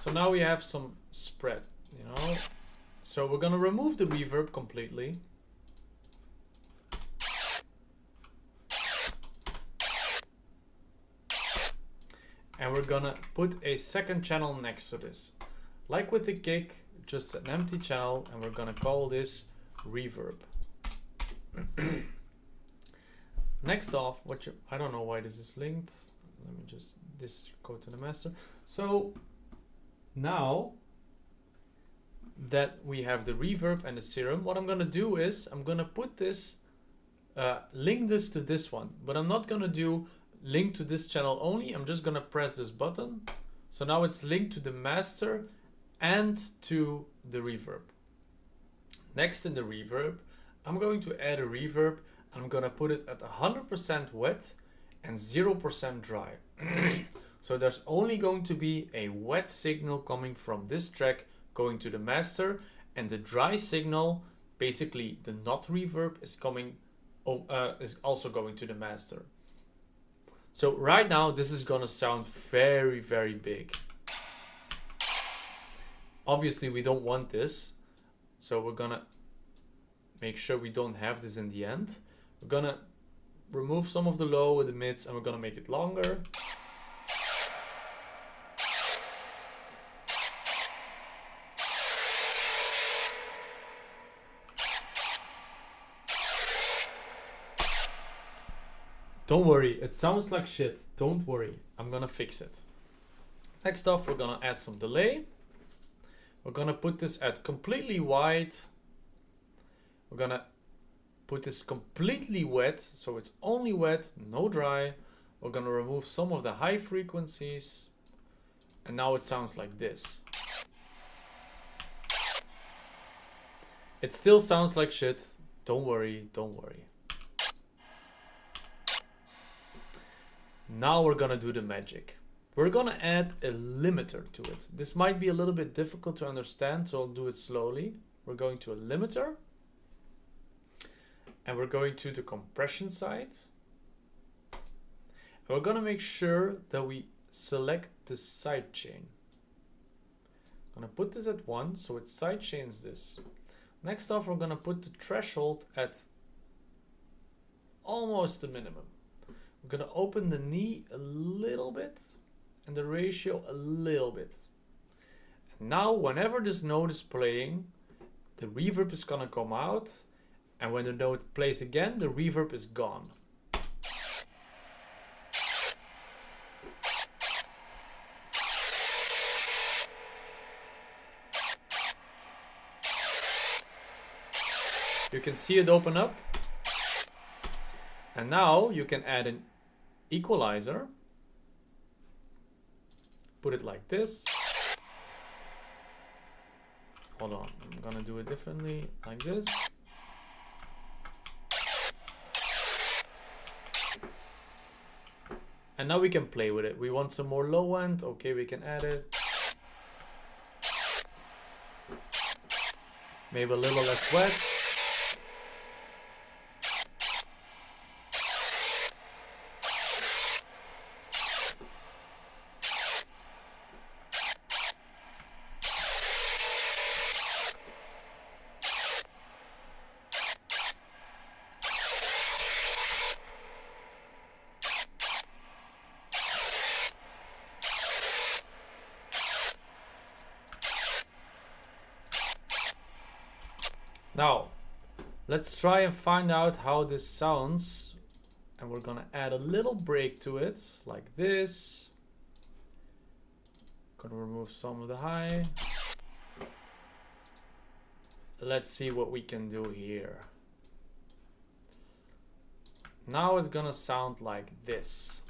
So now we have some spread, you know. So we're gonna remove the reverb completely. And we're gonna put a second channel next to this. Like with the kick, just an empty channel, and we're gonna call this reverb. Next off, I don't know why this is linked. Let me just go to the master. So now that we have the reverb and the serum, what I'm gonna do is I'm gonna put this, link this to this one, but I'm not gonna do link to this channel only. I'm just gonna press this button. So now it's linked to the master and to the reverb. Next in the reverb, I'm going to add a reverb. I'm gonna put it at 100% wet and 0% dry. So there's only going to be a wet signal coming from this track going to the master, and the dry signal, basically the not reverb, is also going to the master. So right now this is gonna sound very, very big. Obviously we don't want this, so we're gonna make sure we don't have this in the end. We're gonna remove some of the low and the mids, and we're gonna make it longer. Don't worry, it sounds like shit. Don't worry, I'm gonna fix it. Next off, we're gonna add some delay. We're gonna put this at completely white. We're gonna put this completely wet, so it's only wet, no dry. We're gonna remove some of the high frequencies, and now it sounds like this. It still sounds like shit. Don't worry, don't worry. Now we're gonna do the magic. We're gonna add a limiter to it. This might be a little bit difficult to understand, so I'll do it slowly. We're going to a limiter, and we're going to the compression side. And we're gonna make sure that we select the sidechain. I'm gonna put this at 1, so it sidechains this. Next off, we're gonna put the threshold at almost the minimum. We're gonna open the knee a little bit and the ratio a little bit. And now whenever this note is playing, the reverb is gonna come out, and when the note plays again, the reverb is gone. You can see it open up. And now you can add an equalizer. Put it like this. Hold on, I'm gonna do it differently, like this. And now we can play with it. We want some more low end, okay, we can add it. Maybe a little less wet. Now, let's try and find out how this sounds, and we're gonna add a little break to it, like this. Gonna remove some of the high. Let's see what we can do here. Now it's gonna sound like this.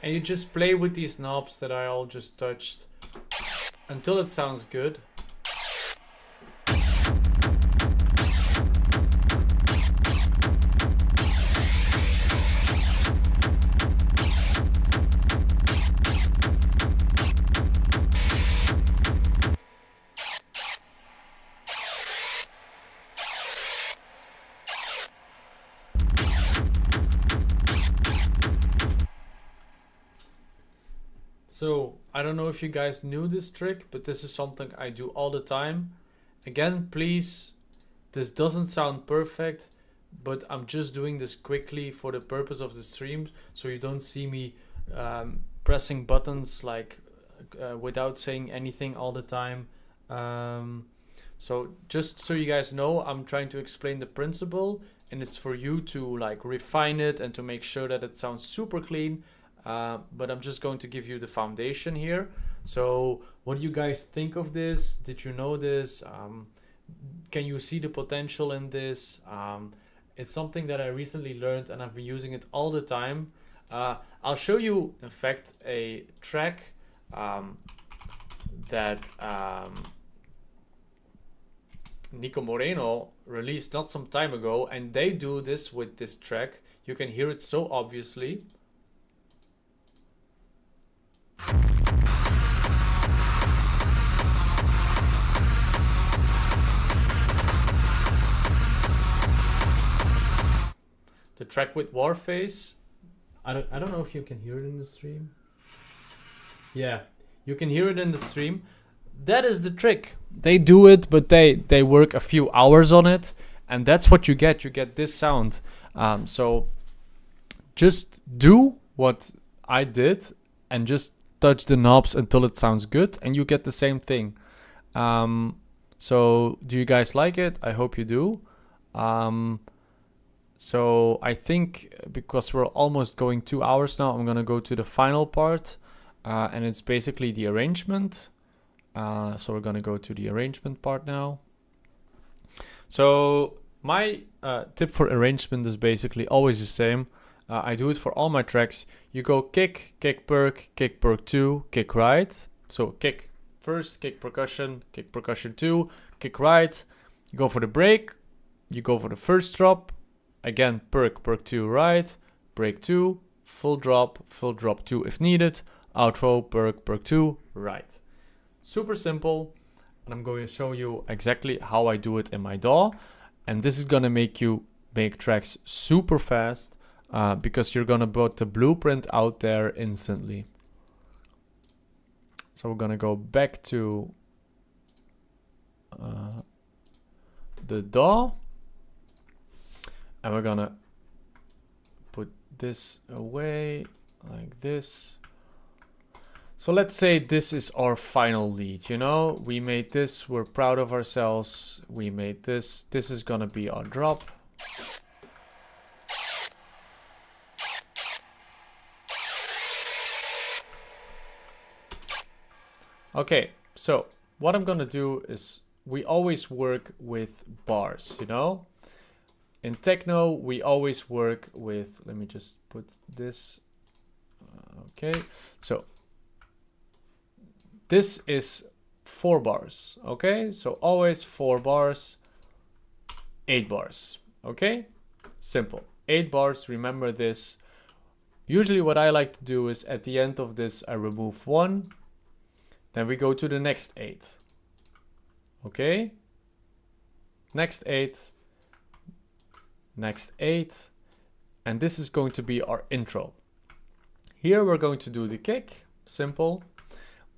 And you just play with these knobs that I all just touched until it sounds good. So, I don't know if you guys knew this trick, but this is something I do all the time. Again, please, this doesn't sound perfect, but I'm just doing this quickly for the purpose of the stream, so you don't see me pressing buttons like without saying anything all the time. So just so you guys know, I'm trying to explain the principle, and it's for you to like refine it and to make sure that it sounds super clean. But I'm just going to give you the foundation here. So what do you guys think of this? Did you know this? Can you see the potential in this? It's something that I recently learned and I've been using it all the time. I'll show you, in fact, a track that Nico Moreno released not some time ago, and they do this with this track. You can hear it so obviously. The track with Warface. I don't know if you can hear it in the stream. Yeah, you can hear it in the stream. That is the trick. They do it, but they work a few hours on it, and that's what you get. You get this sound. So just do what I did and just touch the knobs until it sounds good, and you get the same thing. So do you guys like it? I hope you do. So I think because we're almost going 2 hours now, I'm gonna go to the final part, and it's basically the arrangement. So we're gonna go to the arrangement part now. So my tip for arrangement is basically always the same. I do it for all my tracks. You go kick, kick perk 2, kick right. So kick first, kick percussion 2, kick right. You go for the break. You go for the first drop. Again, perk 2 right, break 2, full drop 2 if needed, outro, perk 2 right. Super simple, and I'm going to show you exactly how I do it in my DAW, and this is going to make you make tracks super fast because you're going to put the blueprint out there instantly. So we're going to go back to the DAW. And we're gonna put this away like this. So let's say this is our final lead, you know? We made this, we're proud of ourselves. We made this, this is gonna be our drop. Okay, so what I'm gonna do is we always work with bars, you know? In techno, we always work with, let me just put this, okay. So this is 4 bars, okay? So always 4 bars, 8 bars, okay? Simple, 8 bars, remember this. Usually what I like to do is at the end of this, I remove 1, then we go to the next 8, okay? Next 8. Next 8, and this is going to be our intro. Here we're going to do the kick, simple.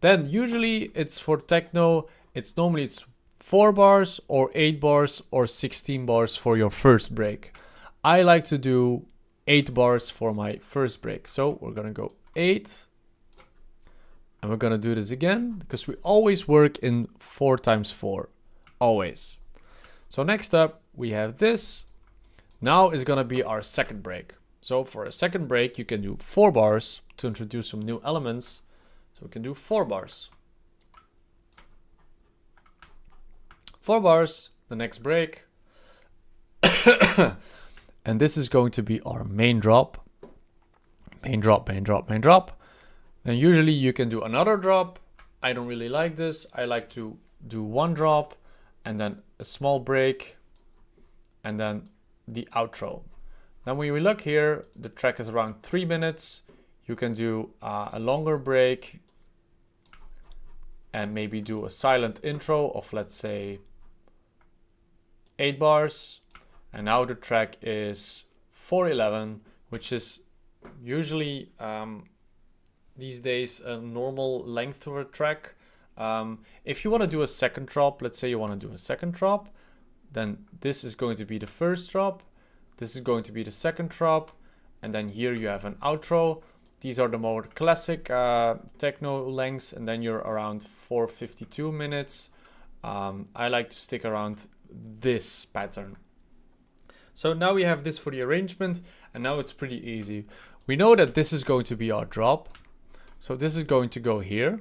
Then usually it's for techno, it's normally 4 bars or 8 bars or 16 bars for your first break. I like to do 8 bars for my first break. So we're gonna go 8, and we're gonna do this again because we always work in 4 times 4, always. So next up we have this. Now is gonna be our second break. So for a second break, you can do 4 bars to introduce some new elements. So we can do 4 bars. 4 bars, the next break. And this is going to be our main drop. main drop, main drop, main drop. Then usually you can do another drop. I don't really like this. I like to do one drop and then a small break and then the outro. Then when we look here, the track is around 3 minutes. You can do a longer break and maybe do a silent intro of, let's say, 8 bars. And now the track is 4:11, which is usually these days a normal length of a track. If you want to do a second drop, let's say you want to do a second drop, then this is going to be the first drop, this is going to be the second drop, and then here you have an outro. These are the more classic techno lengths, and then you're around 4:52 minutes. I like to stick around this pattern. So now we have this for the arrangement, and now it's pretty easy. We know that this is going to be our drop. So this is going to go here.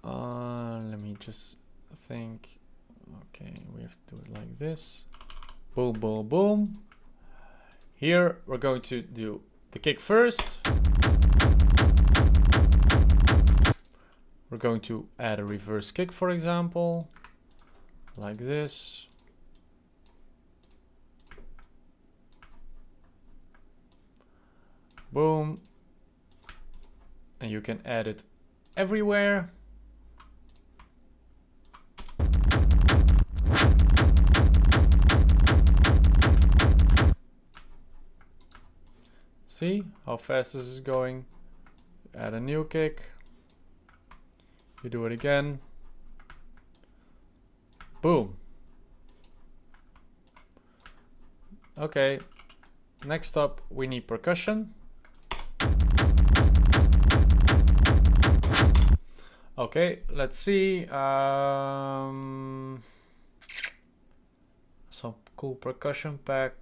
Let me just think. Okay, we have to do it like this. Boom, boom, boom. Here we're going to do the kick first. We're going to add a reverse kick, for example, like this. Boom. And you can add it everywhere. See how fast this is going? Add a new kick. You do it again. Boom. Okay. Next up, we need percussion. Okay, let's see. Some cool percussion pack.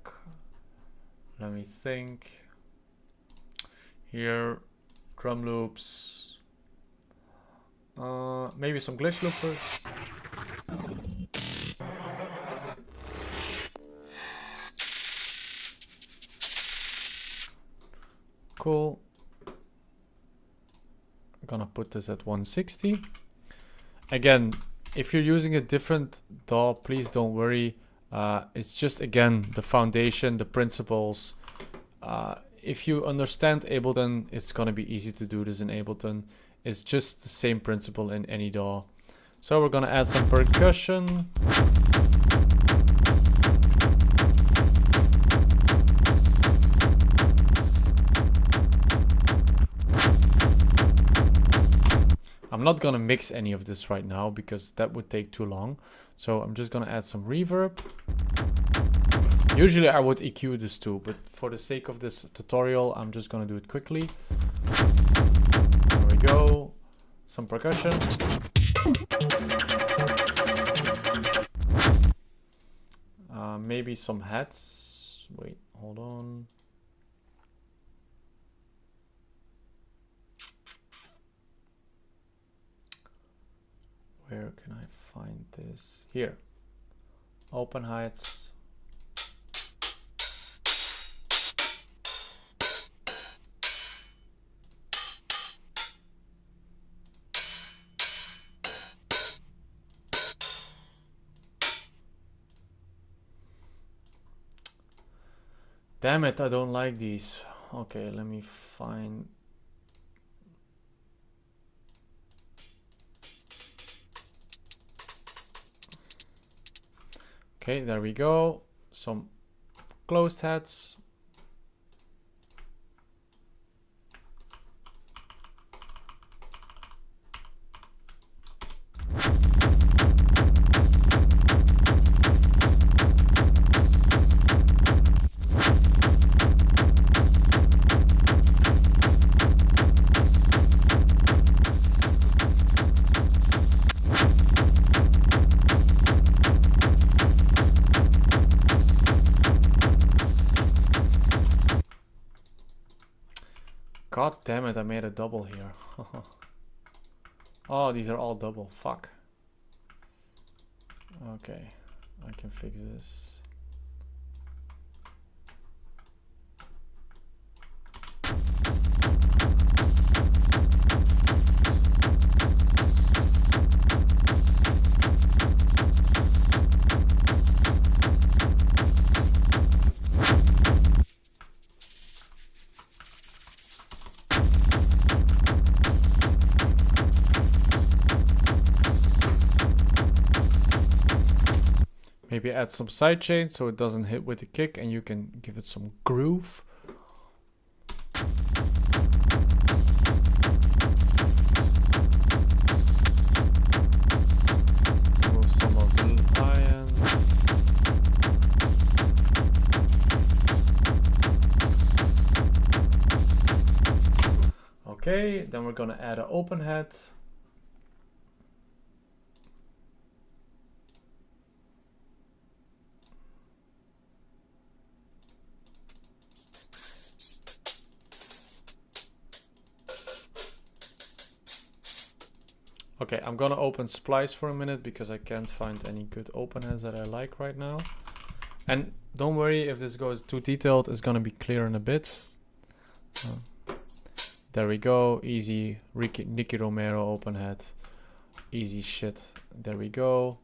Let me think. Here, drum loops. Maybe some glitch loopers. Cool. I'm gonna put this at 160. Again, if you're using a different DAW, please don't worry. It's just, again, the foundation, the principles. If you understand Ableton, it's gonna be easy to do this in Ableton. It's just the same principle in any DAW. So we're gonna add some percussion. I'm not gonna mix any of this right now because that would take too long. So I'm just gonna add some reverb. Usually I would EQ this too, but for the sake of this tutorial, I'm just gonna do it quickly. There we go. Some percussion. Maybe some hats. Wait, hold on. Where can I find this? Here. Open hats. Damn it, I don't like these. Okay, let me find. Okay, there we go. Some closed hats. God damn it, I made a double here. Oh, these are all double. Fuck. Okay, I can fix this. maybe add some sidechain so it doesn't hit with the kick, and you can give it some groove. Move some of the high end. Okay, then we're gonna add an open head. Okay, I'm gonna open Splice for a minute because I can't find any good open heads that I like right now. And don't worry if this goes too detailed, it's gonna be clear in a bit. There we go, easy Nicky Romero open head. Easy shit, there we go.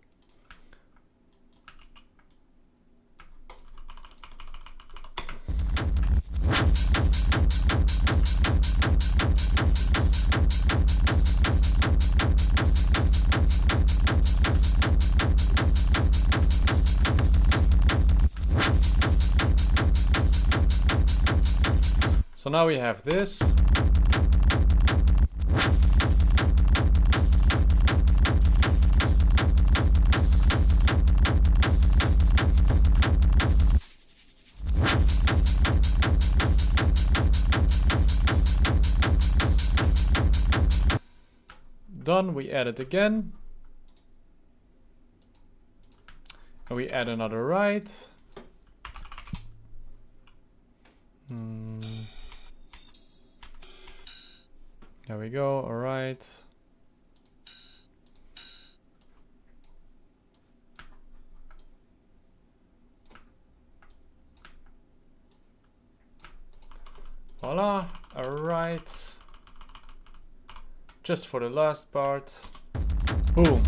So now we have this. Done, we add it again. And we add another right. There we go, all right. Voila, all right. Just for the last part. Boom.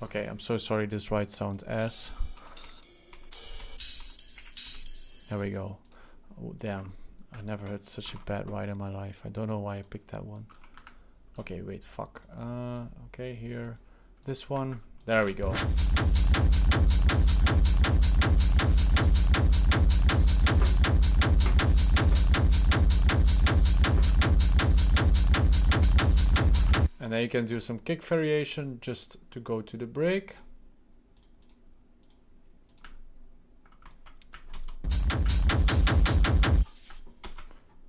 Okay, I'm so sorry, this right sound ass. There we go. Oh, damn. I never heard such a bad ride in my life. I don't know why I picked that one. Okay, wait, fuck. Okay, here. This one. There we go. And then you can do some kick variation just to go to the break.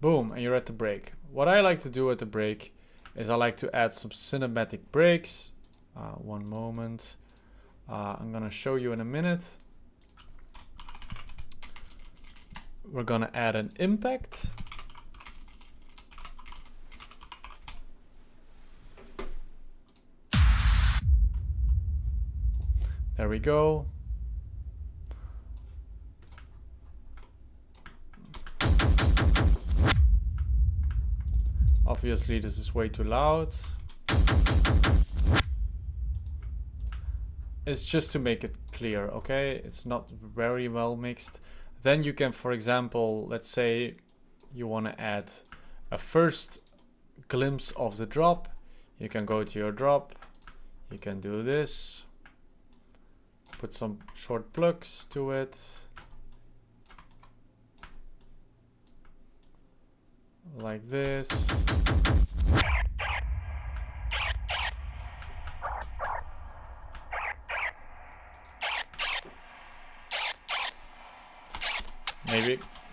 Boom, and you're at the break. What I like to do at the break is I like to add some cinematic breaks. One moment. I'm gonna show you in a minute. We're gonna add an impact. There we go. Obviously, this is way too loud. It's just to make it clear, okay? It's not very well mixed. Then you can, for example, let's say you want to add a first glimpse of the drop. You can go to your drop. You can do this. Put some short plugs to it. Like this.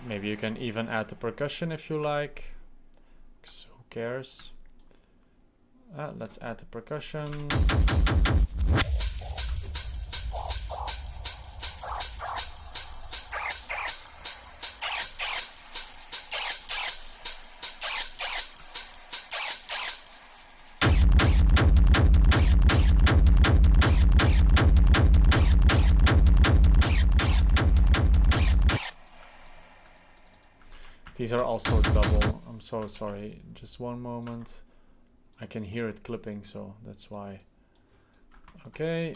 Maybe you can even add the percussion if you like. 'Cause who cares? Let's add the percussion. These are also double. I'm so sorry. Just one moment. I can hear it clipping, so that's why. Okay.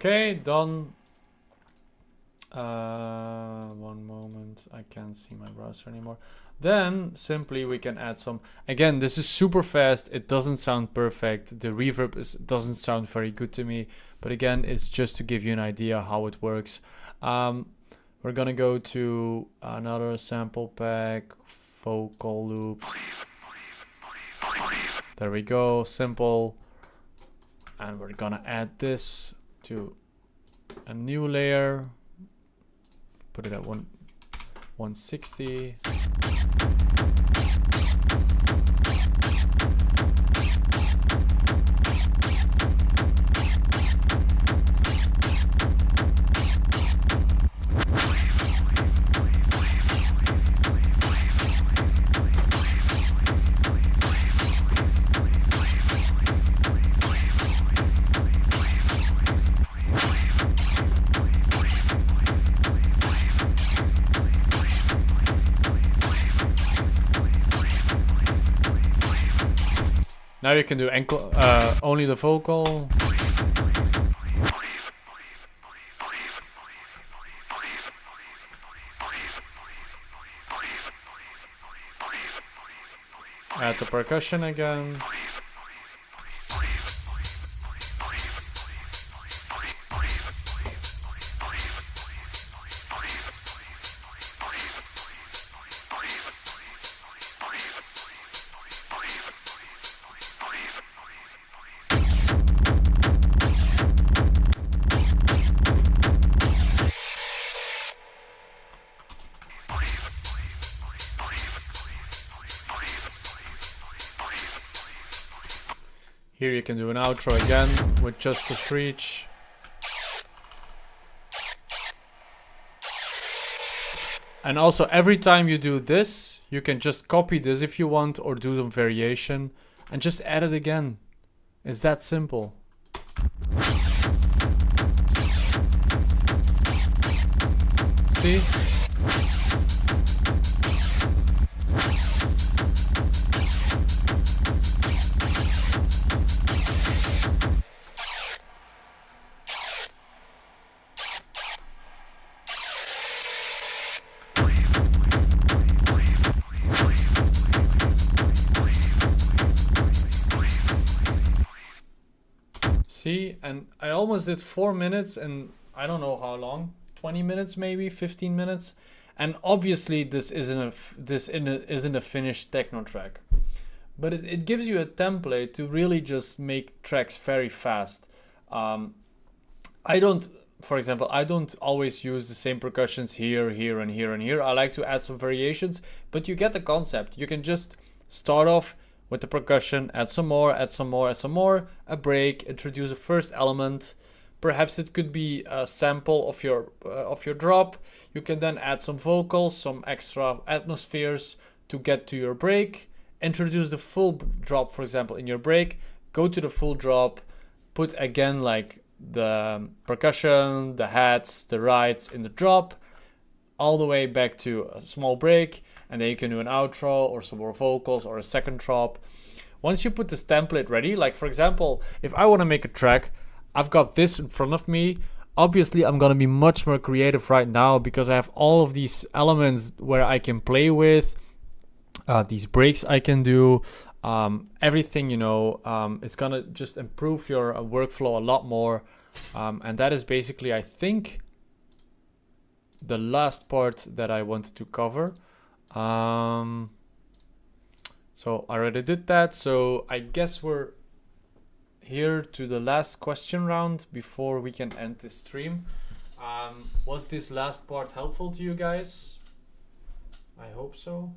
Okay, done. One moment, I can't see my browser anymore. Then simply we can add some. Again, this is super fast. It doesn't sound perfect. The reverb doesn't sound very good to me. But again, it's just to give you an idea how it works. We're gonna go to another sample pack, vocal loops. There we go, simple. And we're gonna add this to a new layer. Put it at 160. Now you can do only the vocal. Add the percussion again. Here you can do an outro again with just a screech. And also every time you do this, you can just copy this if you want or do some variation and just add it again. It's that simple. See? See, and I almost did 4 minutes and I don't know how long, 20 minutes maybe, 15 minutes. And obviously this isn't a finished techno track. But it gives you a template to really just make tracks very fast. For example, I don't always use the same percussions here, here, and here, and here. I like to add some variations, but you get the concept. You can just start off with the percussion, add some more, add some more, add some more, a break, introduce a first element. Perhaps it could be a sample of your drop. You can then add some vocals, some extra atmospheres to get to your break. Introduce the full drop, for example, in your break. Go to the full drop. Put again like the percussion, the hats, the rides in the drop, all the way back to a small break. And then you can do an outro or some more vocals or a second drop. Once you put this template ready, like for example, if I want to make a track, I've got this in front of me. Obviously, I'm going to be much more creative right now because I have all of these elements where I can play with. These breaks I can do. Everything, it's going to just improve your workflow a lot more. And that is basically, I think, the last part that I wanted to cover. So I already did that. So I guess we're here to the last question round before we can end this stream. Was this last part helpful to you guys? I hope so.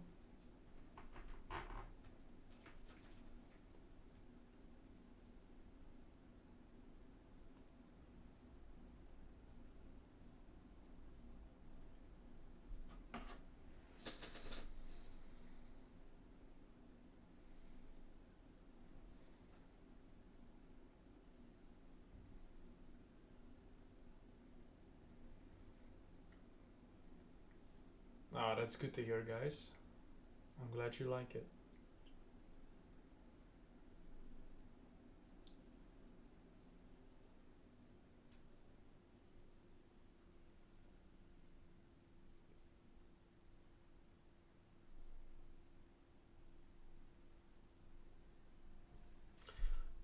Ah, that's good to hear, guys. I'm glad you like it.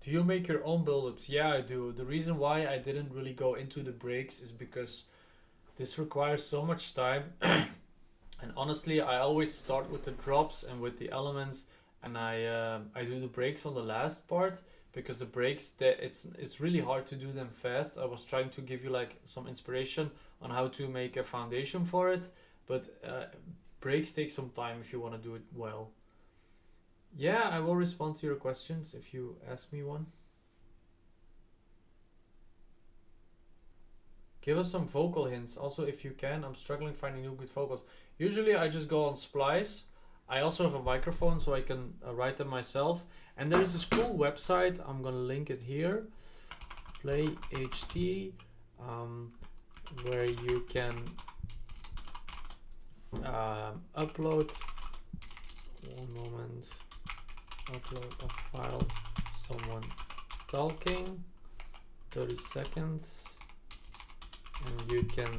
Do you make your own build-ups? Yeah, I do. The reason why I didn't really go into the breaks is because this requires so much time. And honestly, I always start with the drops and with the elements, and I do the breaks on the last part, because the breaks that it's really hard to do them fast. I was trying to give you like some inspiration on how to make a foundation for it, but breaks take some time if you want to do it well. Yeah, I will respond to your questions if you ask me one. Give us some vocal hints also if you can. I'm struggling finding new good vocals. Usually I just go on Splice. I also have a microphone so I can write them myself. And there is this cool website. I'm gonna link it here. Play HT, where you can upload. One moment. Upload a file. Someone talking. 30 seconds. And you can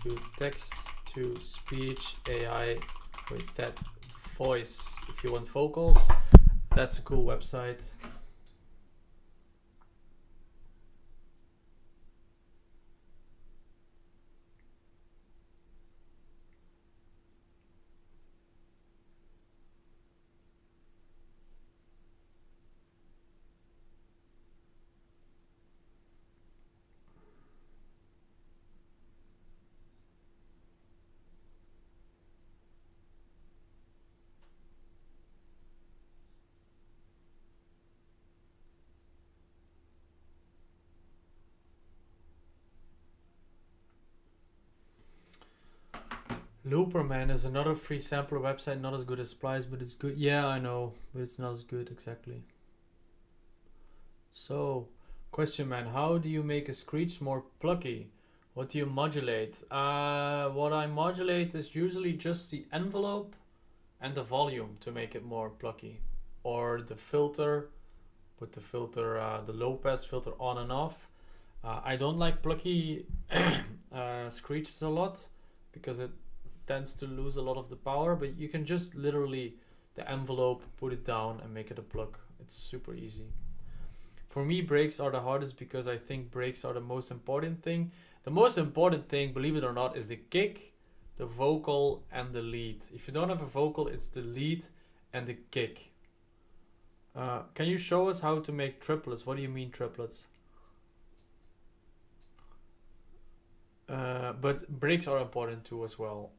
do text to speech AI with that voice. If you want vocals, that's a cool website. Looperman is another free sampler website, not as good as Splice, but it's good. Yeah, I know, but it's not as good exactly. So, question man, how do you make a screech more plucky? What do you modulate? What I modulate is usually just the envelope and the volume to make it more plucky. Or the filter, put the filter, the low pass filter on and off. I don't like plucky screeches a lot because it tends to lose a lot of the power, but you can just literally the envelope, put it down and make it a pluck. It's super easy. For me, breaks are the hardest because I think breaks are the most important thing. The most important thing, believe it or not, is the kick, the vocal and the lead. If you don't have a vocal, it's the lead and the kick. Can you show us how to make triplets? What do you mean triplets? But breaks are important too as well.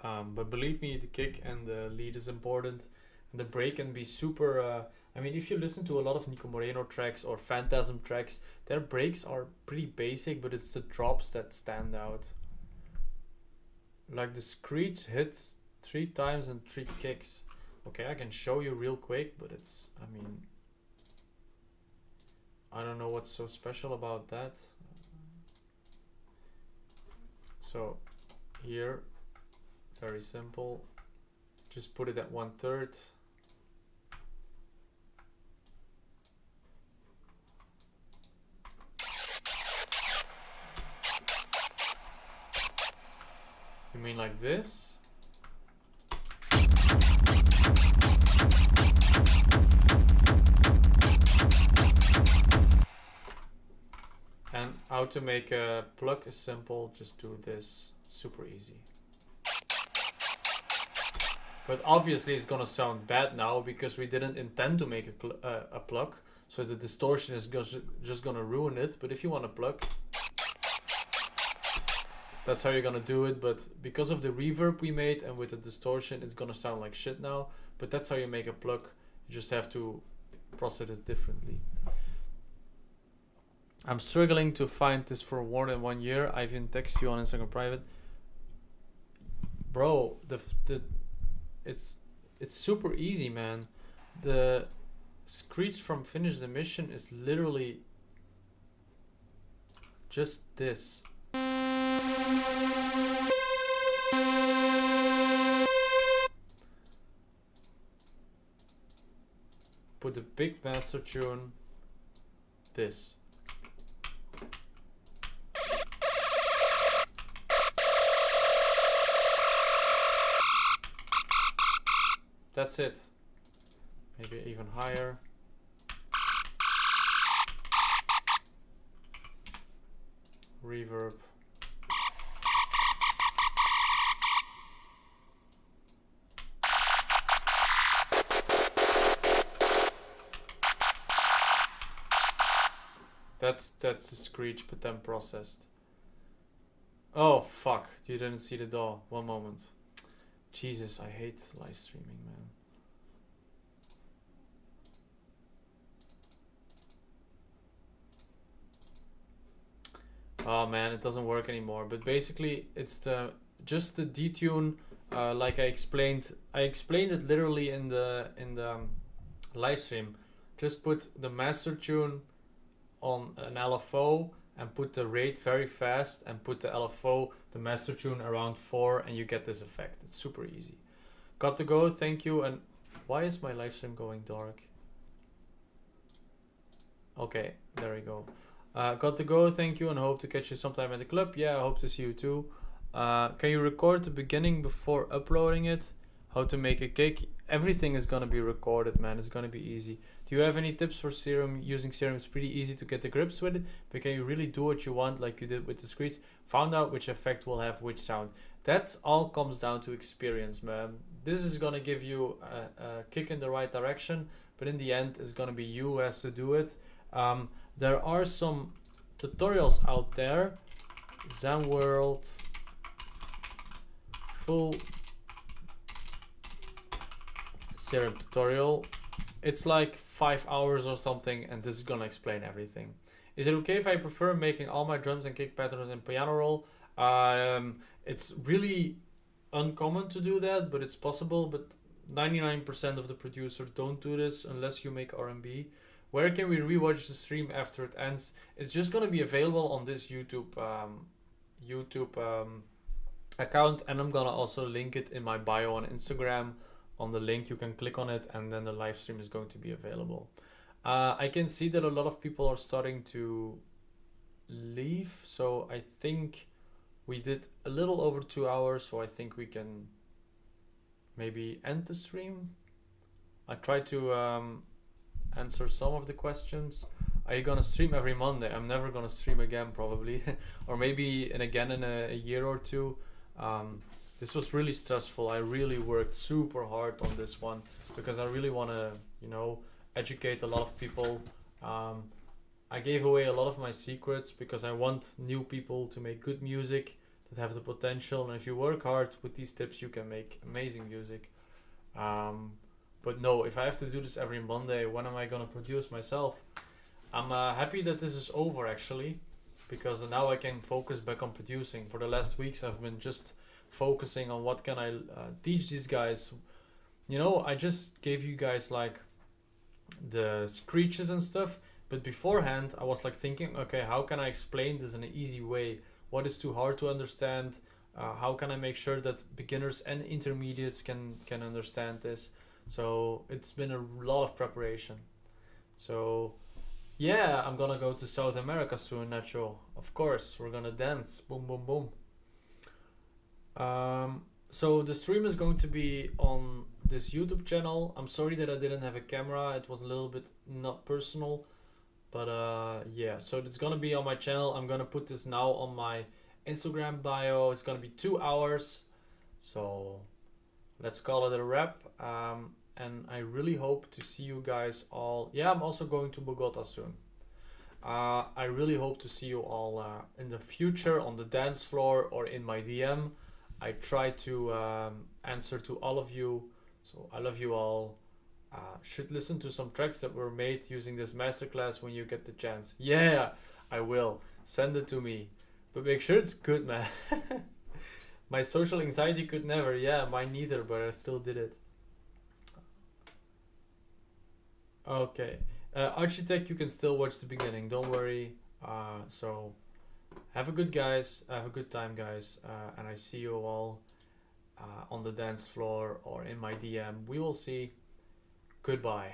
But believe me, the kick and the lead is important. And the break can be super... I mean, if you listen to a lot of Nico Moreno tracks or Phantasm tracks, their breaks are pretty basic, but it's the drops that stand out. Like the screech hits 3 times and 3 kicks. Okay, I can show you real quick, but it's... I mean... I don't know what's so special about that. So here, very simple, just put it at 1/3. You mean like this? And how to make a pluck is simple, just do this, super easy. But obviously it's gonna sound bad now because we didn't intend to make a pluck, so the distortion is just gonna ruin it. But if you want a pluck, that's how you're gonna do it. But because of the reverb we made and with the distortion, it's gonna sound like shit now. But that's how you make a pluck, you just have to process it differently. I'm struggling to find this for more than 1 year. I even text you on Instagram private. Bro, it's super easy, man. The screech from Finish the Mission is literally just this. Put the big master tune, this. That's it. Maybe even higher. reverb. That's the screech, but then processed. Oh fuck! You didn't see the DAW. One moment. Jesus, I hate live streaming, man. Oh man, it doesn't work anymore. But basically, it's just the detune, like I explained. I explained it literally in the live stream. Just put the master tune on an LFO and put the rate very fast and put the LFO, the master tune, around 4, and you get this effect. It's super easy. Got to go, thank you. And why is my live stream going dark? Okay, there we go. Got to go, thank you, and hope to catch you sometime at the club. Yeah, I hope to see you too. Can you record the beginning before uploading it? How to make a cake? Everything is gonna be recorded, man. It's gonna be easy. Do you have any tips for Serum? Using Serum is pretty easy to get the grips with it, but can you really do what you want like you did with the screech? Found out which effect will have which sound. That all comes down to experience, man. This is gonna give you a kick in the right direction, but in the end, it's gonna be you who has to do it. There are some tutorials out there. Zen World, full Serum tutorial. It's like 5 hours or something, and this is gonna explain everything. Is it okay if I prefer making all my drums and kick patterns in piano roll? It's really uncommon to do that, but it's possible. But 99% of the producers don't do this unless you make R&B. Where can we rewatch the stream after it ends? It's just gonna be available on this YouTube account, and I'm gonna also link it in my bio on Instagram. On the link, you can click on it, and then the live stream is going to be available. I can see that a lot of people are starting to leave, so I think we did a little over 2 hours, so I think we can maybe end the stream. I tried to answer some of the questions. Are you gonna stream every Monday? I'm never gonna stream again, probably. Or maybe again in a year or two. This was really stressful. I really worked super hard on this one because I really want to, educate a lot of people. I gave away a lot of my secrets because I want new people to make good music, that have the potential. And if you work hard with these tips, you can make amazing music. But no, if I have to do this every Monday, when am I going to produce myself? I'm happy that this is over, actually, because now I can focus back on producing. For the last weeks, I've been just focusing on what can I teach these guys. I just gave you guys like the screeches and stuff, but beforehand I was like thinking, okay, how can I explain this in an easy way? What is too hard to understand? How can I make sure that beginners and intermediates can understand this? So it's been a lot of preparation. So yeah, I'm gonna go to South America soon, Nacho. Of course, we're gonna dance. Boom, boom, boom. So the stream is going to be on this YouTube channel. I'm sorry that I didn't have a camera. It was a little bit not personal, but yeah, so it's gonna be on my channel. I'm gonna put this now on my Instagram bio. It's gonna be 2 hours, so let's call it a wrap. And I really hope to see you guys all. Yeah, I'm also going to Bogota soon. I really hope to see you all in the future on the dance floor or in my DM. I try to answer to all of you, so I love you all. Should listen to some tracks that were made using this masterclass when you get the chance. Yeah, I will. Send it to me. But make sure it's good, man. My social anxiety could never. Yeah, mine neither, but I still did it. Okay. Architect, you can still watch the beginning. Don't worry. So have a good time, guys, and I see you all on the dance floor or in my DM. We will see. Goodbye.